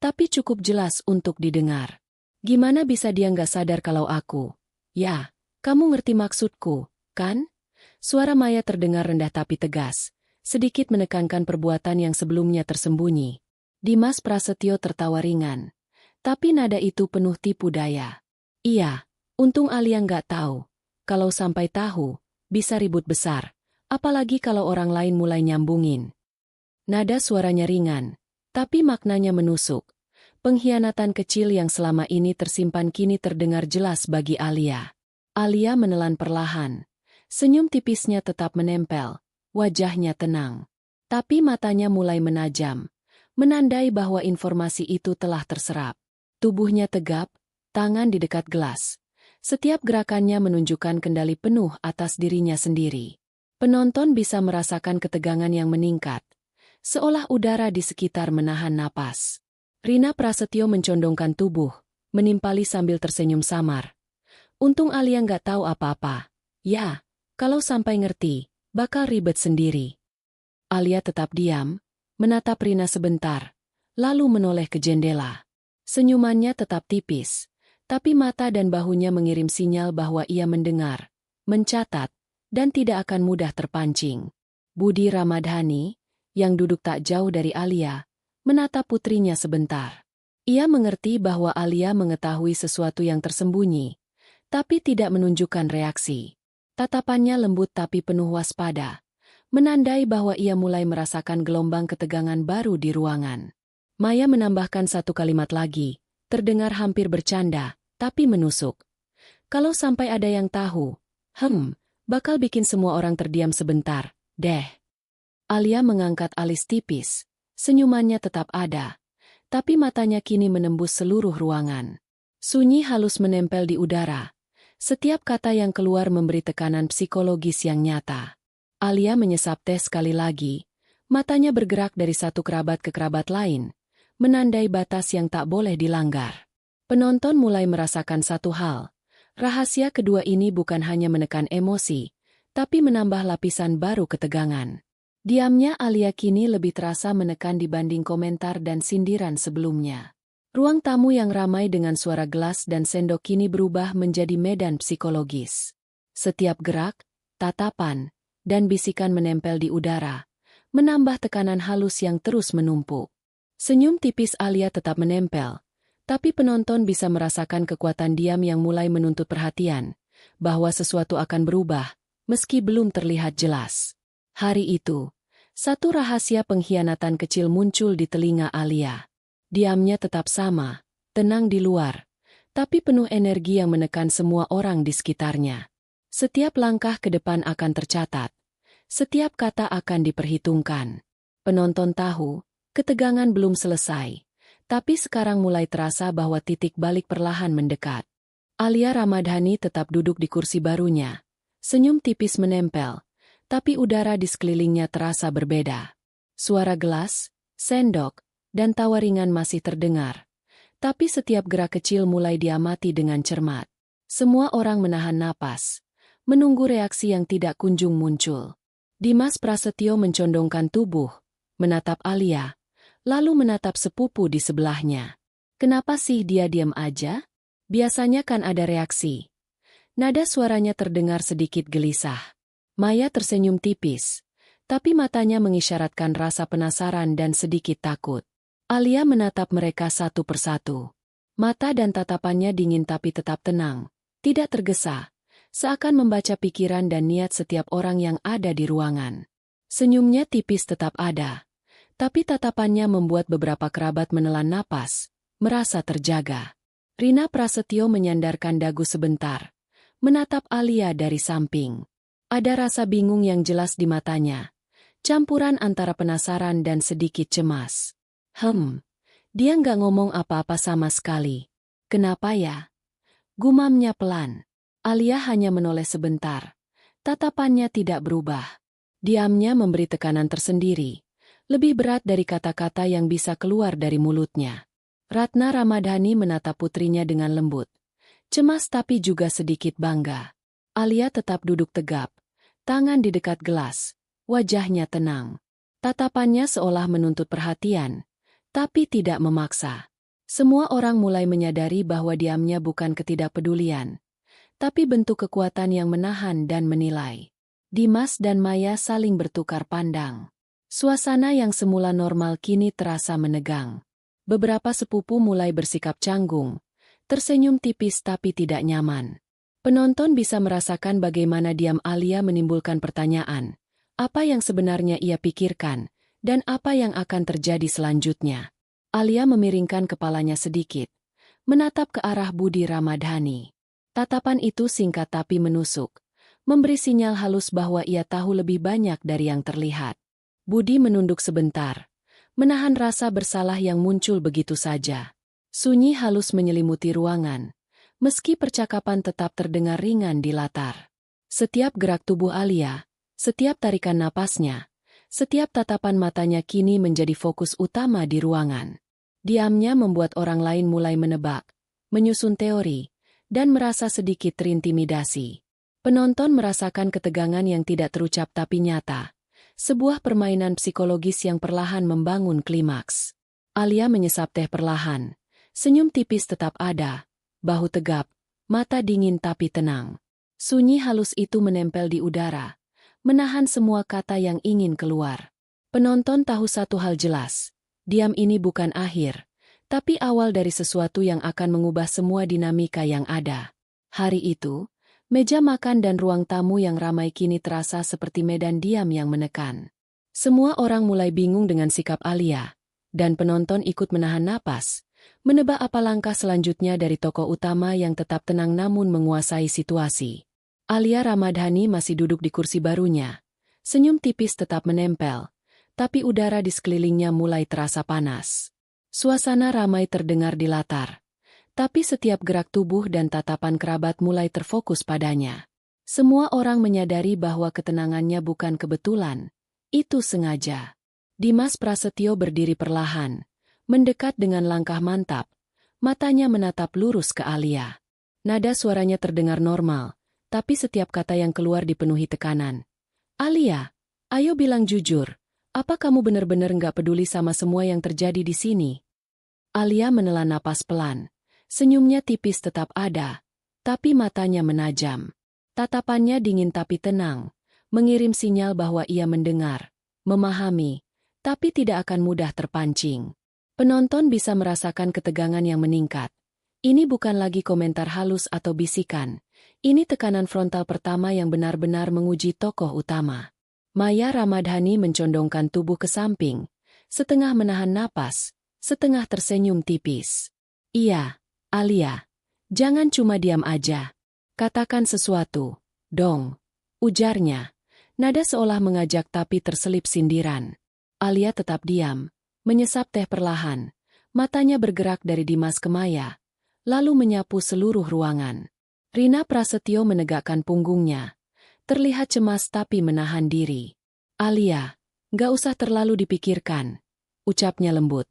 tapi cukup jelas untuk didengar. Gimana bisa dia nggak sadar kalau aku? Ya, kamu ngerti maksudku, kan? Suara Maya terdengar rendah tapi tegas, sedikit menekankan perbuatan yang sebelumnya tersembunyi. Dimas Prasetyo tertawa ringan, tapi nada itu penuh tipu daya. Iya, untung Alia nggak tahu. Kalau sampai tahu, bisa ribut besar, apalagi kalau orang lain mulai nyambungin. Nada suaranya ringan, tapi maknanya menusuk. Pengkhianatan kecil yang selama ini tersimpan kini terdengar jelas bagi Alia. Alia menelan perlahan. Senyum tipisnya tetap menempel, wajahnya tenang. Tapi matanya mulai menajam, menandai bahwa informasi itu telah terserap. Tubuhnya tegap, tangan di dekat gelas. Setiap gerakannya menunjukkan kendali penuh atas dirinya sendiri. Penonton bisa merasakan ketegangan yang meningkat, seolah udara di sekitar menahan napas. Rina Prasetyo mencondongkan tubuh, menimpali sambil tersenyum samar. Untung Alia nggak tahu apa-apa. Ya, kalau sampai ngerti, bakal ribet sendiri. Alia tetap diam, menatap Rina sebentar, lalu menoleh ke jendela. Senyumannya tetap tipis, tapi mata dan bahunya mengirim sinyal bahwa ia mendengar, mencatat, dan tidak akan mudah terpancing. Budi Ramadhani, yang duduk tak jauh dari Alia, menatap putrinya sebentar. Ia mengerti bahwa Alia mengetahui sesuatu yang tersembunyi, tapi tidak menunjukkan reaksi. Tatapannya lembut tapi penuh waspada, menandai bahwa ia mulai merasakan gelombang ketegangan baru di ruangan. Maya menambahkan satu kalimat lagi, terdengar hampir bercanda, tapi menusuk. Kalau sampai ada yang tahu, bakal bikin semua orang terdiam sebentar, deh. Alia mengangkat alis tipis, senyumannya tetap ada, tapi matanya kini menembus seluruh ruangan. Sunyi halus menempel di udara. Setiap kata yang keluar memberi tekanan psikologis yang nyata. Alia menyesap teh sekali lagi, matanya bergerak dari satu kerabat ke kerabat lain, menandai batas yang tak boleh dilanggar. Penonton mulai merasakan satu hal. Rahasia kedua ini bukan hanya menekan emosi, tapi menambah lapisan baru ketegangan. Diamnya Alia kini lebih terasa menekan dibanding komentar dan sindiran sebelumnya. Ruang tamu yang ramai dengan suara gelas dan sendok kini berubah menjadi medan psikologis. Setiap gerak, tatapan, dan bisikan menempel di udara, menambah tekanan halus yang terus menumpuk. Senyum tipis Alia tetap menempel, tapi penonton bisa merasakan kekuatan diam yang mulai menuntut perhatian, bahwa sesuatu akan berubah, meski belum terlihat jelas. Hari itu, satu rahasia pengkhianatan kecil muncul di telinga Alia. Diamnya tetap sama, tenang di luar, tapi penuh energi yang menekan semua orang di sekitarnya. Setiap langkah ke depan akan tercatat, setiap kata akan diperhitungkan. Penonton tahu, ketegangan belum selesai, tapi sekarang mulai terasa bahwa titik balik perlahan mendekat. Alia Ramadhani tetap duduk di kursi barunya, senyum tipis menempel, tapi udara di sekelilingnya terasa berbeda. Suara gelas, sendok, dan tawa ringan masih terdengar, tapi setiap gerak kecil mulai diamati dengan cermat. Semua orang menahan napas, menunggu reaksi yang tidak kunjung muncul. Dimas Prasetyo mencondongkan tubuh, menatap Alia, lalu menatap sepupu di sebelahnya. Kenapa sih dia diam aja? Biasanya kan ada reaksi. Nada suaranya terdengar sedikit gelisah. Maya tersenyum tipis, tapi matanya mengisyaratkan rasa penasaran dan sedikit takut. Alia menatap mereka satu persatu. Mata dan tatapannya dingin tapi tetap tenang, tidak tergesa, seakan membaca pikiran dan niat setiap orang yang ada di ruangan. Senyumnya tipis tetap ada, tapi tatapannya membuat beberapa kerabat menelan napas, merasa terjaga. Rina Prasetyo menyandarkan dagu sebentar, menatap Alia dari samping. Ada rasa bingung yang jelas di matanya, campuran antara penasaran dan sedikit cemas. Dia nggak ngomong apa-apa sama sekali. Kenapa ya? Gumamnya pelan. Alia hanya menoleh sebentar. Tatapannya tidak berubah. Diamnya memberi tekanan tersendiri, lebih berat dari kata-kata yang bisa keluar dari mulutnya. Ratna Ramadhani menatap putrinya dengan lembut. Cemas tapi juga sedikit bangga. Alia tetap duduk tegap, tangan di dekat gelas, wajahnya tenang. Tatapannya seolah menuntut perhatian, tapi tidak memaksa. Semua orang mulai menyadari bahwa diamnya bukan ketidakpedulian, tapi bentuk kekuatan yang menahan dan menilai. Dimas dan Maya saling bertukar pandang. Suasana yang semula normal kini terasa menegang. Beberapa sepupu mulai bersikap canggung, tersenyum tipis tapi tidak nyaman. Penonton bisa merasakan bagaimana diam Alia menimbulkan pertanyaan, apa yang sebenarnya ia pikirkan, dan apa yang akan terjadi selanjutnya. Alia memiringkan kepalanya sedikit, menatap ke arah Budi Ramadhani. Tatapan itu singkat tapi menusuk, memberi sinyal halus bahwa ia tahu lebih banyak dari yang terlihat. Budi menunduk sebentar, menahan rasa bersalah yang muncul begitu saja. Sunyi halus menyelimuti ruangan, meski percakapan tetap terdengar ringan di latar. Setiap gerak tubuh Alia, setiap tarikan napasnya, setiap tatapan matanya kini menjadi fokus utama di ruangan. Diamnya membuat orang lain mulai menebak, menyusun teori, dan merasa sedikit terintimidasi. Penonton merasakan ketegangan yang tidak terucap tapi nyata. Sebuah permainan psikologis yang perlahan membangun klimaks. Alia menyesap teh perlahan. Senyum tipis tetap ada, bahu tegap, mata dingin tapi tenang. Sunyi halus itu menempel di udara, menahan semua kata yang ingin keluar. Penonton tahu satu hal jelas, diam ini bukan akhir, tapi awal dari sesuatu yang akan mengubah semua dinamika yang ada. Hari itu, meja makan dan ruang tamu yang ramai kini terasa seperti medan diam yang menekan. Semua orang mulai bingung dengan sikap Alia, dan penonton ikut menahan napas, menebak apa langkah selanjutnya dari tokoh utama yang tetap tenang namun menguasai situasi. Alia Ramadhani masih duduk di kursi barunya. Senyum tipis tetap menempel, tapi udara di sekelilingnya mulai terasa panas. Suasana ramai terdengar di latar, tapi setiap gerak tubuh dan tatapan kerabat mulai terfokus padanya. Semua orang menyadari bahwa ketenangannya bukan kebetulan, itu sengaja. Dimas Prasetyo berdiri perlahan, mendekat dengan langkah mantap, matanya menatap lurus ke Alia. Nada suaranya terdengar normal, tapi setiap kata yang keluar dipenuhi tekanan. Alia, ayo bilang jujur, apa kamu benar-benar nggak peduli sama semua yang terjadi di sini? Alia menelan napas pelan, senyumnya tipis tetap ada, tapi matanya menajam. Tatapannya dingin tapi tenang, mengirim sinyal bahwa ia mendengar, memahami, tapi tidak akan mudah terpancing. Penonton bisa merasakan ketegangan yang meningkat. Ini bukan lagi komentar halus atau bisikan. Ini tekanan frontal pertama yang benar-benar menguji tokoh utama. Maya Ramadhani mencondongkan tubuh ke samping, setengah menahan napas, setengah tersenyum tipis. Iya, Alia, jangan cuma diam aja. Katakan sesuatu, dong, ujarnya. Nada seolah mengajak tapi terselip sindiran. Alia tetap diam, menyesap teh perlahan, matanya bergerak dari Dimas ke Maya, lalu menyapu seluruh ruangan. Rina Prasetyo menegakkan punggungnya, terlihat cemas tapi menahan diri. Alia, nggak usah terlalu dipikirkan, ucapnya lembut,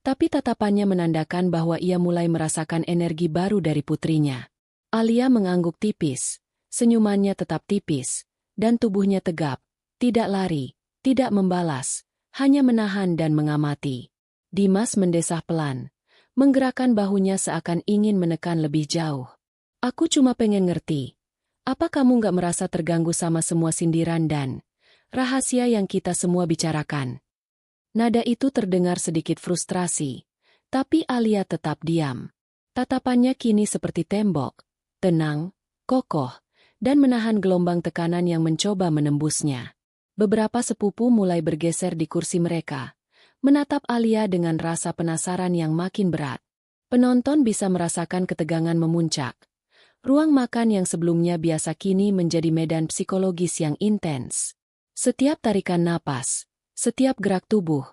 tapi tatapannya menandakan bahwa ia mulai merasakan energi baru dari putrinya. Alia mengangguk tipis, senyumannya tetap tipis, dan tubuhnya tegap, tidak lari, tidak membalas, hanya menahan dan mengamati. Dimas mendesah pelan, menggerakkan bahunya seakan ingin menekan lebih jauh. Aku cuma pengen ngerti, apa kamu nggak merasa terganggu sama semua sindiran dan Rahasia yang kita semua bicarakan. Nada itu terdengar sedikit frustrasi, tapi Alia tetap diam. Tatapannya kini seperti tembok, tenang, kokoh, dan menahan gelombang tekanan yang mencoba menembusnya. Beberapa sepupu mulai bergeser di kursi mereka, menatap Alia dengan rasa penasaran yang makin berat. Penonton bisa merasakan ketegangan memuncak. Ruang makan yang sebelumnya biasa kini menjadi medan psikologis yang intens. Setiap tarikan napas, setiap gerak tubuh,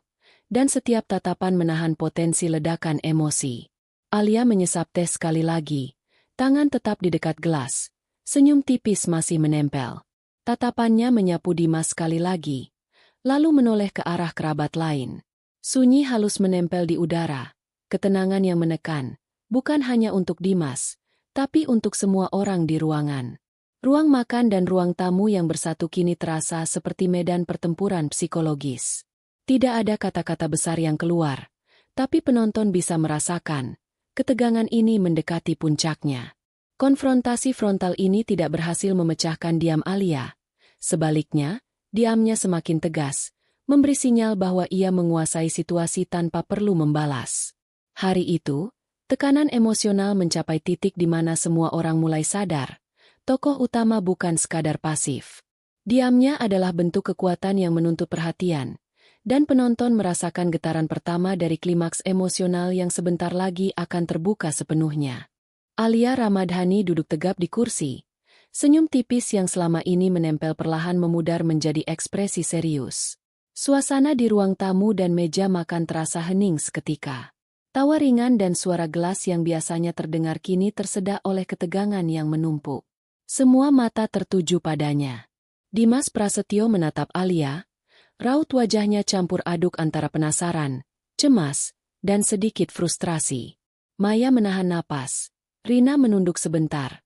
dan setiap tatapan menahan potensi ledakan emosi. Alia menyesap teh sekali lagi, tangan tetap di dekat gelas, senyum tipis masih menempel. Tatapannya menyapu Dimas sekali lagi, lalu menoleh ke arah kerabat lain. Sunyi halus menempel di udara, ketenangan yang menekan, bukan hanya untuk Dimas, tapi untuk semua orang di ruangan. Ruang makan dan ruang tamu yang bersatu kini terasa seperti medan pertempuran psikologis. Tidak ada kata-kata besar yang keluar, tapi penonton bisa merasakan, ketegangan ini mendekati puncaknya. Konfrontasi frontal ini tidak berhasil memecahkan diam Alia. Sebaliknya, diamnya semakin tegas, memberi sinyal bahwa ia menguasai situasi tanpa perlu membalas. Hari itu, tekanan emosional mencapai titik di mana semua orang mulai sadar. Tokoh utama bukan sekadar pasif. Diamnya adalah bentuk kekuatan yang menuntut perhatian, dan penonton merasakan getaran pertama dari klimaks emosional yang sebentar lagi akan terbuka sepenuhnya. Alia Ramadhani duduk tegap di kursi. Senyum tipis yang selama ini menempel perlahan memudar menjadi ekspresi serius. Suasana di ruang tamu dan meja makan terasa hening seketika. Tawa ringan dan suara gelas yang biasanya terdengar kini tersedak oleh ketegangan yang menumpuk. Semua mata tertuju padanya. Dimas Prasetyo menatap Alia, raut wajahnya campur aduk antara penasaran, cemas, dan sedikit frustrasi. Maya menahan napas, Rina menunduk sebentar.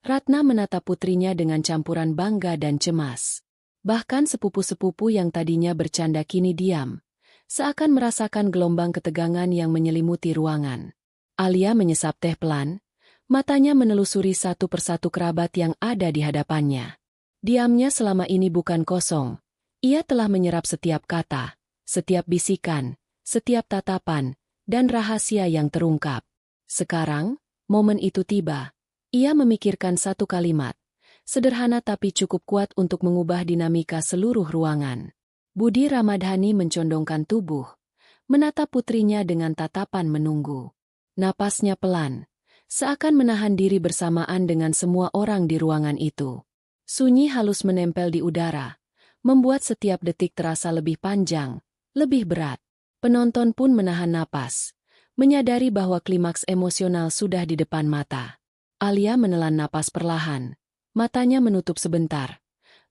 Ratna menatap putrinya dengan campuran bangga dan cemas. Bahkan sepupu-sepupu yang tadinya bercanda kini diam, seakan merasakan gelombang ketegangan yang menyelimuti ruangan. Alia menyesap teh pelan, matanya menelusuri satu persatu kerabat yang ada di hadapannya. Diamnya selama ini bukan kosong. Ia telah menyerap setiap kata, setiap bisikan, setiap tatapan, dan rahasia yang terungkap. Sekarang, momen itu tiba. Ia memikirkan satu kalimat, sederhana tapi cukup kuat untuk mengubah dinamika seluruh ruangan. Budi Ramadhani mencondongkan tubuh, menatap putrinya dengan tatapan menunggu. Napasnya pelan, seakan menahan diri bersamaan dengan semua orang di ruangan itu. Sunyi halus menempel di udara, membuat setiap detik terasa lebih panjang, lebih berat. Penonton pun menahan napas, menyadari bahwa klimaks emosional sudah di depan mata. Alia menelan napas perlahan, matanya menutup sebentar.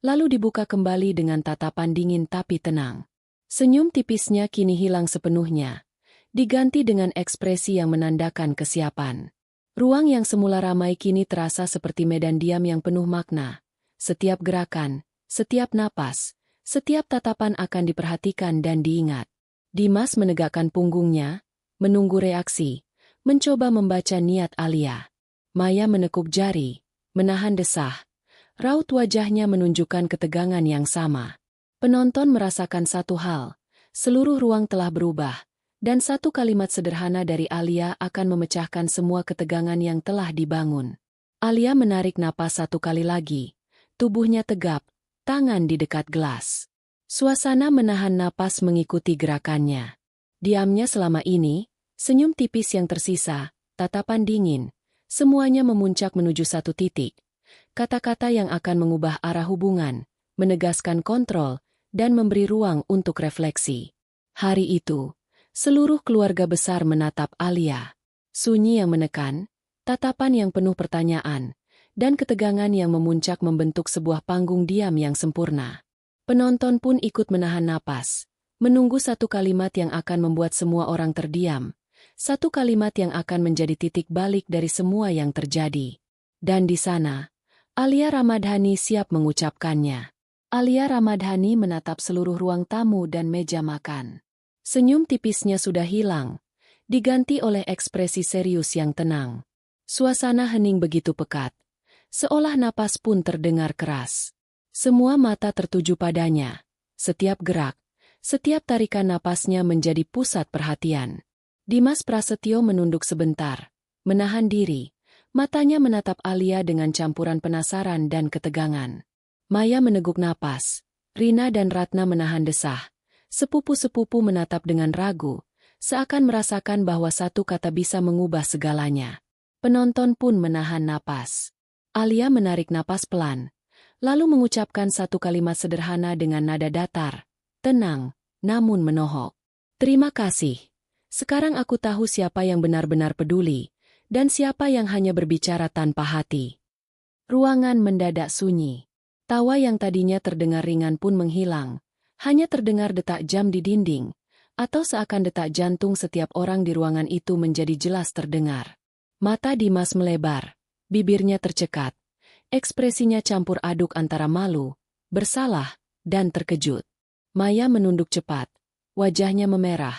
Lalu dibuka kembali dengan tatapan dingin tapi tenang. Senyum tipisnya kini hilang sepenuhnya, diganti dengan ekspresi yang menandakan kesiapan. Ruang yang semula ramai kini terasa seperti medan diam yang penuh makna. Setiap gerakan, setiap napas, setiap tatapan akan diperhatikan dan diingat. Dimas menegakkan punggungnya, menunggu reaksi, mencoba membaca niat Alia. Maya menekuk jari, menahan desah. Raut wajahnya menunjukkan ketegangan yang sama. Penonton merasakan satu hal, seluruh ruang telah berubah, dan satu kalimat sederhana dari Alia akan memecahkan semua ketegangan yang telah dibangun. Alia menarik napas satu kali lagi, tubuhnya tegap, tangan di dekat gelas. Suasana menahan napas mengikuti gerakannya. Diamnya selama ini, senyum tipis yang tersisa, tatapan dingin, semuanya memuncak menuju satu titik. Kata-kata yang akan mengubah arah hubungan, menegaskan kontrol, dan memberi ruang untuk refleksi. Hari itu, seluruh keluarga besar menatap Alia. Sunyi yang menekan, tatapan yang penuh pertanyaan, dan ketegangan yang memuncak membentuk sebuah panggung diam yang sempurna. Penonton pun ikut menahan napas, menunggu satu kalimat yang akan membuat semua orang terdiam, satu kalimat yang akan menjadi titik balik dari semua yang terjadi. Dan di sana, Alia Ramadhani siap mengucapkannya. Alia Ramadhani menatap seluruh ruang tamu dan meja makan. Senyum tipisnya sudah hilang, diganti oleh ekspresi serius yang tenang. Suasana hening begitu pekat, seolah napas pun terdengar keras. Semua mata tertuju padanya. Setiap gerak, setiap tarikan napasnya menjadi pusat perhatian. Dimas Prasetyo menunduk sebentar, menahan diri. Matanya menatap Alia dengan campuran penasaran dan ketegangan. Maya meneguk napas. Rina dan Ratna menahan desah. Sepupu-sepupu menatap dengan ragu, seakan merasakan bahwa satu kata bisa mengubah segalanya. Penonton pun menahan napas. Alia menarik napas pelan, lalu mengucapkan satu kalimat sederhana dengan nada datar, tenang, namun menohok. Terima kasih. Sekarang aku tahu siapa yang benar-benar peduli, dan siapa yang hanya berbicara tanpa hati. Ruangan mendadak sunyi. Tawa yang tadinya terdengar ringan pun menghilang. Hanya terdengar detak jam di dinding, atau seakan detak jantung setiap orang di ruangan itu menjadi jelas terdengar. Mata Dimas melebar, bibirnya tercekat. Ekspresinya campur aduk antara malu, bersalah, dan terkejut. Maya menunduk cepat. Wajahnya memerah,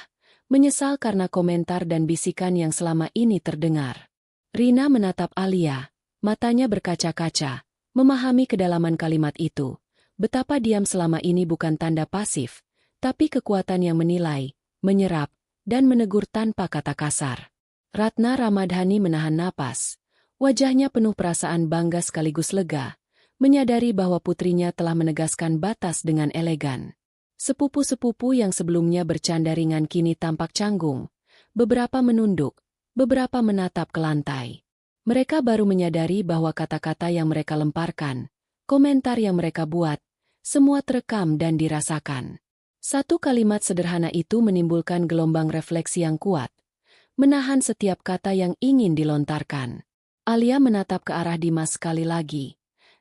menyesal karena komentar dan bisikan yang selama ini terdengar. Rina menatap Alia, matanya berkaca-kaca, memahami kedalaman kalimat itu. Betapa diam selama ini bukan tanda pasif, tapi kekuatan yang menilai, menyerap, dan menegur tanpa kata kasar. Ratna Ramadhani menahan napas. Wajahnya penuh perasaan bangga sekaligus lega, menyadari bahwa putrinya telah menegaskan batas dengan elegan. Sepupu-sepupu yang sebelumnya bercanda ringan kini tampak canggung. Beberapa menunduk, beberapa menatap ke lantai. Mereka baru menyadari bahwa kata-kata yang mereka lemparkan, komentar yang mereka buat, semua terekam dan dirasakan. Satu kalimat sederhana itu menimbulkan gelombang refleksi yang kuat, menahan setiap kata yang ingin dilontarkan. Alia menatap ke arah Dimas sekali lagi.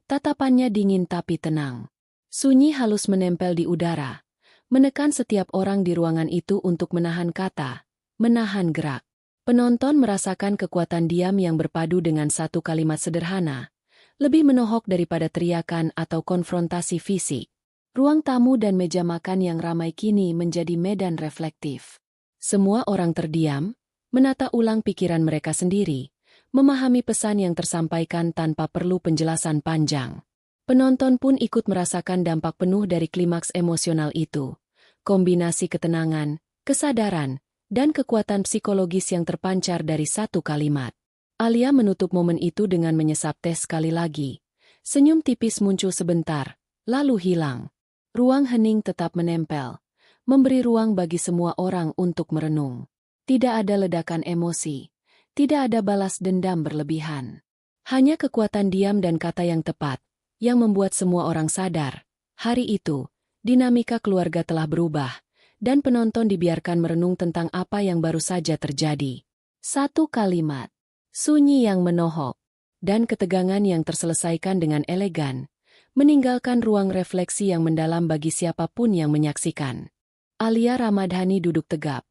Tatapannya dingin tapi tenang. Sunyi halus menempel di udara, menekan setiap orang di ruangan itu untuk menahan kata, menahan gerak. Penonton merasakan kekuatan diam yang berpadu dengan satu kalimat sederhana, lebih menohok daripada teriakan atau konfrontasi fisik. Ruang tamu dan meja makan yang ramai kini menjadi medan reflektif. Semua orang terdiam, menata ulang pikiran mereka sendiri, memahami pesan yang tersampaikan tanpa perlu penjelasan panjang. Penonton pun ikut merasakan dampak penuh dari klimaks emosional itu. Kombinasi ketenangan, kesadaran, dan kekuatan psikologis yang terpancar dari satu kalimat. Alia menutup momen itu dengan menyesap teh sekali lagi. Senyum tipis muncul sebentar, lalu hilang. Ruang hening tetap menempel, memberi ruang bagi semua orang untuk merenung. Tidak ada ledakan emosi, tidak ada balas dendam berlebihan. Hanya kekuatan diam dan kata yang tepat, yang membuat semua orang sadar. Hari itu, dinamika keluarga telah berubah, dan penonton dibiarkan merenung tentang apa yang baru saja terjadi. Satu kalimat. Sunyi yang menohok, dan ketegangan yang terselesaikan dengan elegan, meninggalkan ruang refleksi yang mendalam bagi siapapun yang menyaksikan. Alia Ramadhani duduk tegap.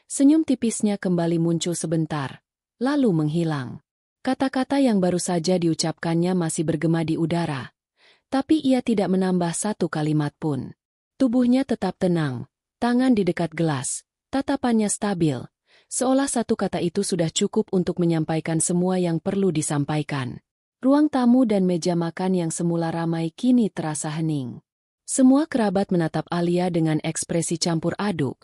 Senyum tipisnya kembali muncul sebentar, lalu menghilang. Kata-kata yang baru saja diucapkannya masih bergema di udara, tapi ia tidak menambah satu kalimat pun. Tubuhnya tetap tenang, tangan di dekat gelas, tatapannya stabil. Seolah satu kata itu sudah cukup untuk menyampaikan semua yang perlu disampaikan. Ruang tamu dan meja makan yang semula ramai kini terasa hening. Semua kerabat menatap Alia dengan ekspresi campur aduk.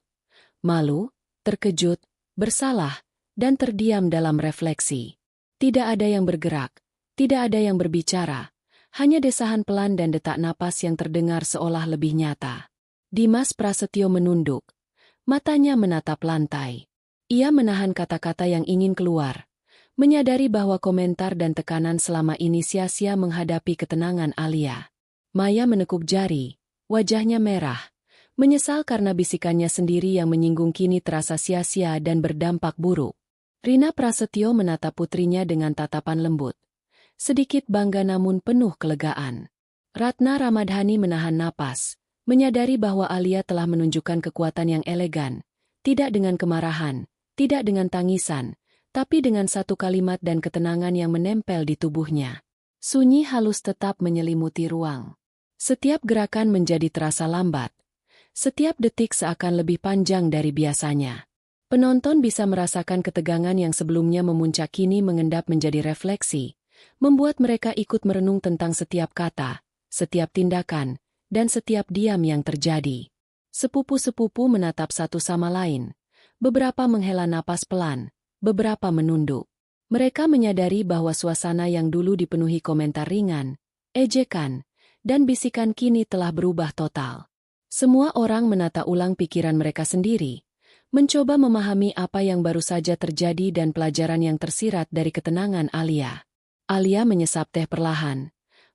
Malu, terkejut, bersalah, dan terdiam dalam refleksi. Tidak ada yang bergerak, tidak ada yang berbicara. Hanya desahan pelan dan detak napas yang terdengar seolah lebih nyata. Dimas Prasetyo menunduk. Matanya menatap lantai. Ia menahan kata-kata yang ingin keluar, menyadari bahwa komentar dan tekanan selama ini sia-sia menghadapi ketenangan Alia. Maya menekuk jari, wajahnya merah, menyesal karena bisikannya sendiri yang menyinggung kini terasa sia-sia dan berdampak buruk. Rina Prasetyo menatap putrinya dengan tatapan lembut, sedikit bangga namun penuh kelegaan. Ratna Ramadhani menahan napas, menyadari bahwa Alia telah menunjukkan kekuatan yang elegan, tidak dengan kemarahan, tidak dengan tangisan, tapi dengan satu kalimat dan ketenangan yang menempel di tubuhnya. Sunyi halus tetap menyelimuti ruang. Setiap gerakan menjadi terasa lambat. Setiap detik seakan lebih panjang dari biasanya. Penonton bisa merasakan ketegangan yang sebelumnya memuncak kini mengendap menjadi refleksi, membuat mereka ikut merenung tentang setiap kata, setiap tindakan, dan setiap diam yang terjadi. Sepupu-sepupu menatap satu sama lain. Beberapa menghela napas pelan, beberapa menunduk. Mereka menyadari bahwa suasana yang dulu dipenuhi komentar ringan, ejekan, dan bisikan kini telah berubah total. Semua orang menata ulang pikiran mereka sendiri, mencoba memahami apa yang baru saja terjadi dan pelajaran yang tersirat dari ketenangan Alia. Alia menyesap teh perlahan.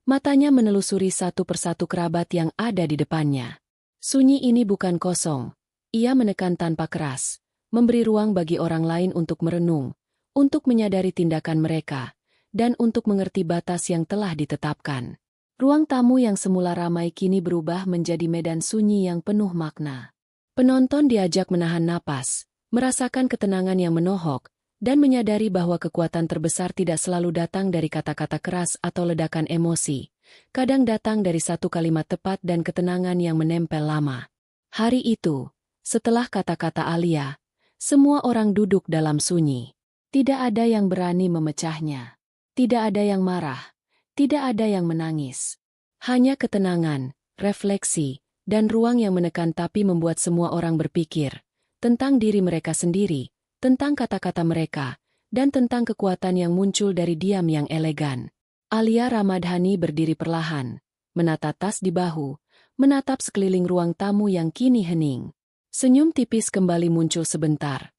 Matanya menelusuri satu persatu kerabat yang ada di depannya. Sunyi ini bukan kosong. Ia menekan tanpa keras, memberi ruang bagi orang lain untuk merenung, untuk menyadari tindakan mereka, dan untuk mengerti batas yang telah ditetapkan. Ruang tamu yang semula ramai kini berubah menjadi medan sunyi yang penuh makna. Penonton diajak menahan napas, merasakan ketenangan yang menohok, dan menyadari bahwa kekuatan terbesar tidak selalu datang dari kata-kata keras atau ledakan emosi. Kadang datang dari satu kalimat tepat dan ketenangan yang menempel lama. Hari itu, setelah kata-kata Alia, semua orang duduk dalam sunyi. Tidak ada yang berani memecahnya. Tidak ada yang marah. Tidak ada yang menangis. Hanya ketenangan, refleksi, dan ruang yang menekan tapi membuat semua orang berpikir tentang diri mereka sendiri, tentang kata-kata mereka, dan tentang kekuatan yang muncul dari diam yang elegan. Alia Ramadhani berdiri perlahan, menata tas di bahu, menatap sekeliling ruang tamu yang kini hening. Senyum tipis kembali muncul sebentar,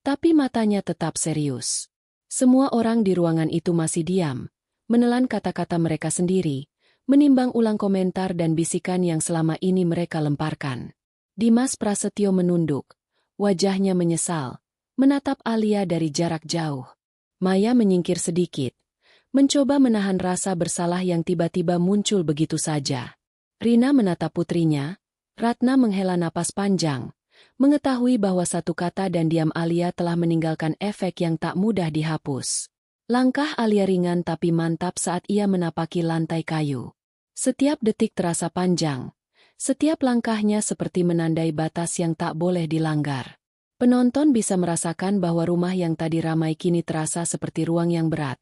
tapi matanya tetap serius. Semua orang di ruangan itu masih diam, menelan kata-kata mereka sendiri, menimbang ulang komentar dan bisikan yang selama ini mereka lemparkan. Dimas Prasetyo menunduk, wajahnya menyesal, menatap Alia dari jarak jauh. Maya menyingkir sedikit, mencoba menahan rasa bersalah yang tiba-tiba muncul begitu saja. Rina menatap putrinya, Ratna menghela napas panjang, mengetahui bahwa satu kata dan diam Alia telah meninggalkan efek yang tak mudah dihapus. Langkah Alia ringan tapi mantap saat ia menapaki lantai kayu. Setiap detik terasa panjang, setiap langkahnya seperti menandai batas yang tak boleh dilanggar. Penonton bisa merasakan bahwa rumah yang tadi ramai kini terasa seperti ruang yang berat,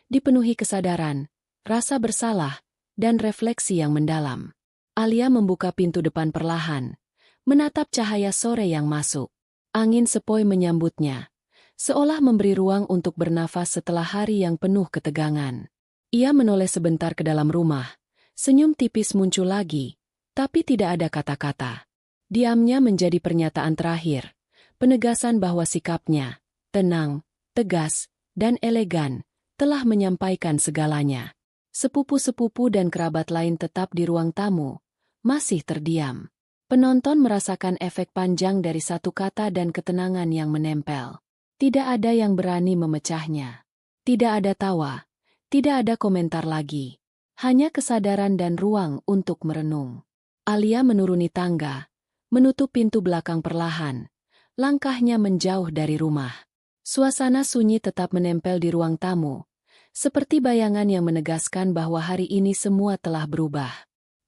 dipenuhi kesadaran, rasa bersalah, dan refleksi yang mendalam. Alia membuka pintu depan perlahan, menatap cahaya sore yang masuk. Angin sepoi menyambutnya, seolah memberi ruang untuk bernafas setelah hari yang penuh ketegangan. Ia menoleh sebentar ke dalam rumah, senyum tipis muncul lagi, tapi tidak ada kata-kata. Diamnya menjadi pernyataan terakhir, penegasan bahwa sikapnya, tenang, tegas, dan elegan, telah menyampaikan segalanya. Sepupu-sepupu dan kerabat lain tetap di ruang tamu, masih terdiam. Penonton merasakan efek panjang dari satu kata dan ketenangan yang menempel. Tidak ada yang berani memecahnya. Tidak ada tawa, tidak ada komentar lagi. Hanya kesadaran dan ruang untuk merenung. Alia menuruni tangga, menutup pintu belakang perlahan. Langkahnya menjauh dari rumah. Suasana sunyi tetap menempel di ruang tamu, seperti bayangan yang menegaskan bahwa hari ini semua telah berubah.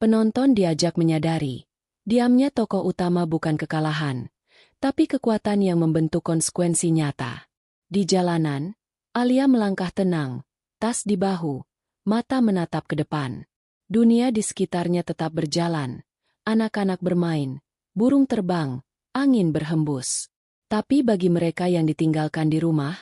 Penonton diajak menyadari, diamnya tokoh utama bukan kekalahan, tapi kekuatan yang membentuk konsekuensi nyata. Di jalanan, Alia melangkah tenang, tas di bahu, mata menatap ke depan. Dunia di sekitarnya tetap berjalan, anak-anak bermain, burung terbang, angin berhembus. Tapi bagi mereka yang ditinggalkan di rumah,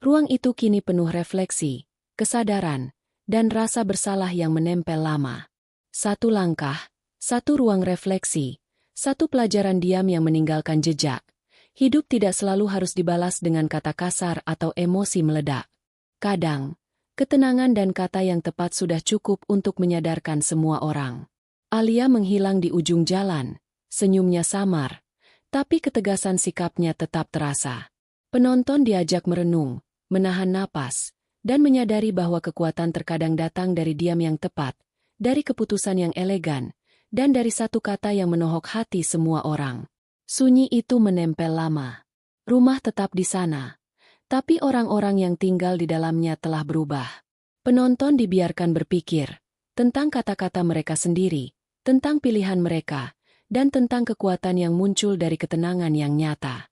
ruang itu kini penuh refleksi, kesadaran, dan rasa bersalah yang menempel lama. Satu langkah, satu ruang refleksi, satu pelajaran diam yang meninggalkan jejak. Hidup tidak selalu harus dibalas dengan kata kasar atau emosi meledak. Kadang, ketenangan dan kata yang tepat sudah cukup untuk menyadarkan semua orang. Alia menghilang di ujung jalan, senyumnya samar, tapi ketegasan sikapnya tetap terasa. Penonton diajak merenung, menahan napas, dan menyadari bahwa kekuatan terkadang datang dari diam yang tepat, dari keputusan yang elegan, dan dari satu kata yang menohok hati semua orang. Sunyi itu menempel lama. Rumah tetap di sana, tapi orang-orang yang tinggal di dalamnya telah berubah. Penonton dibiarkan berpikir tentang kata-kata mereka sendiri, tentang pilihan mereka, dan tentang kekuatan yang muncul dari ketenangan yang nyata.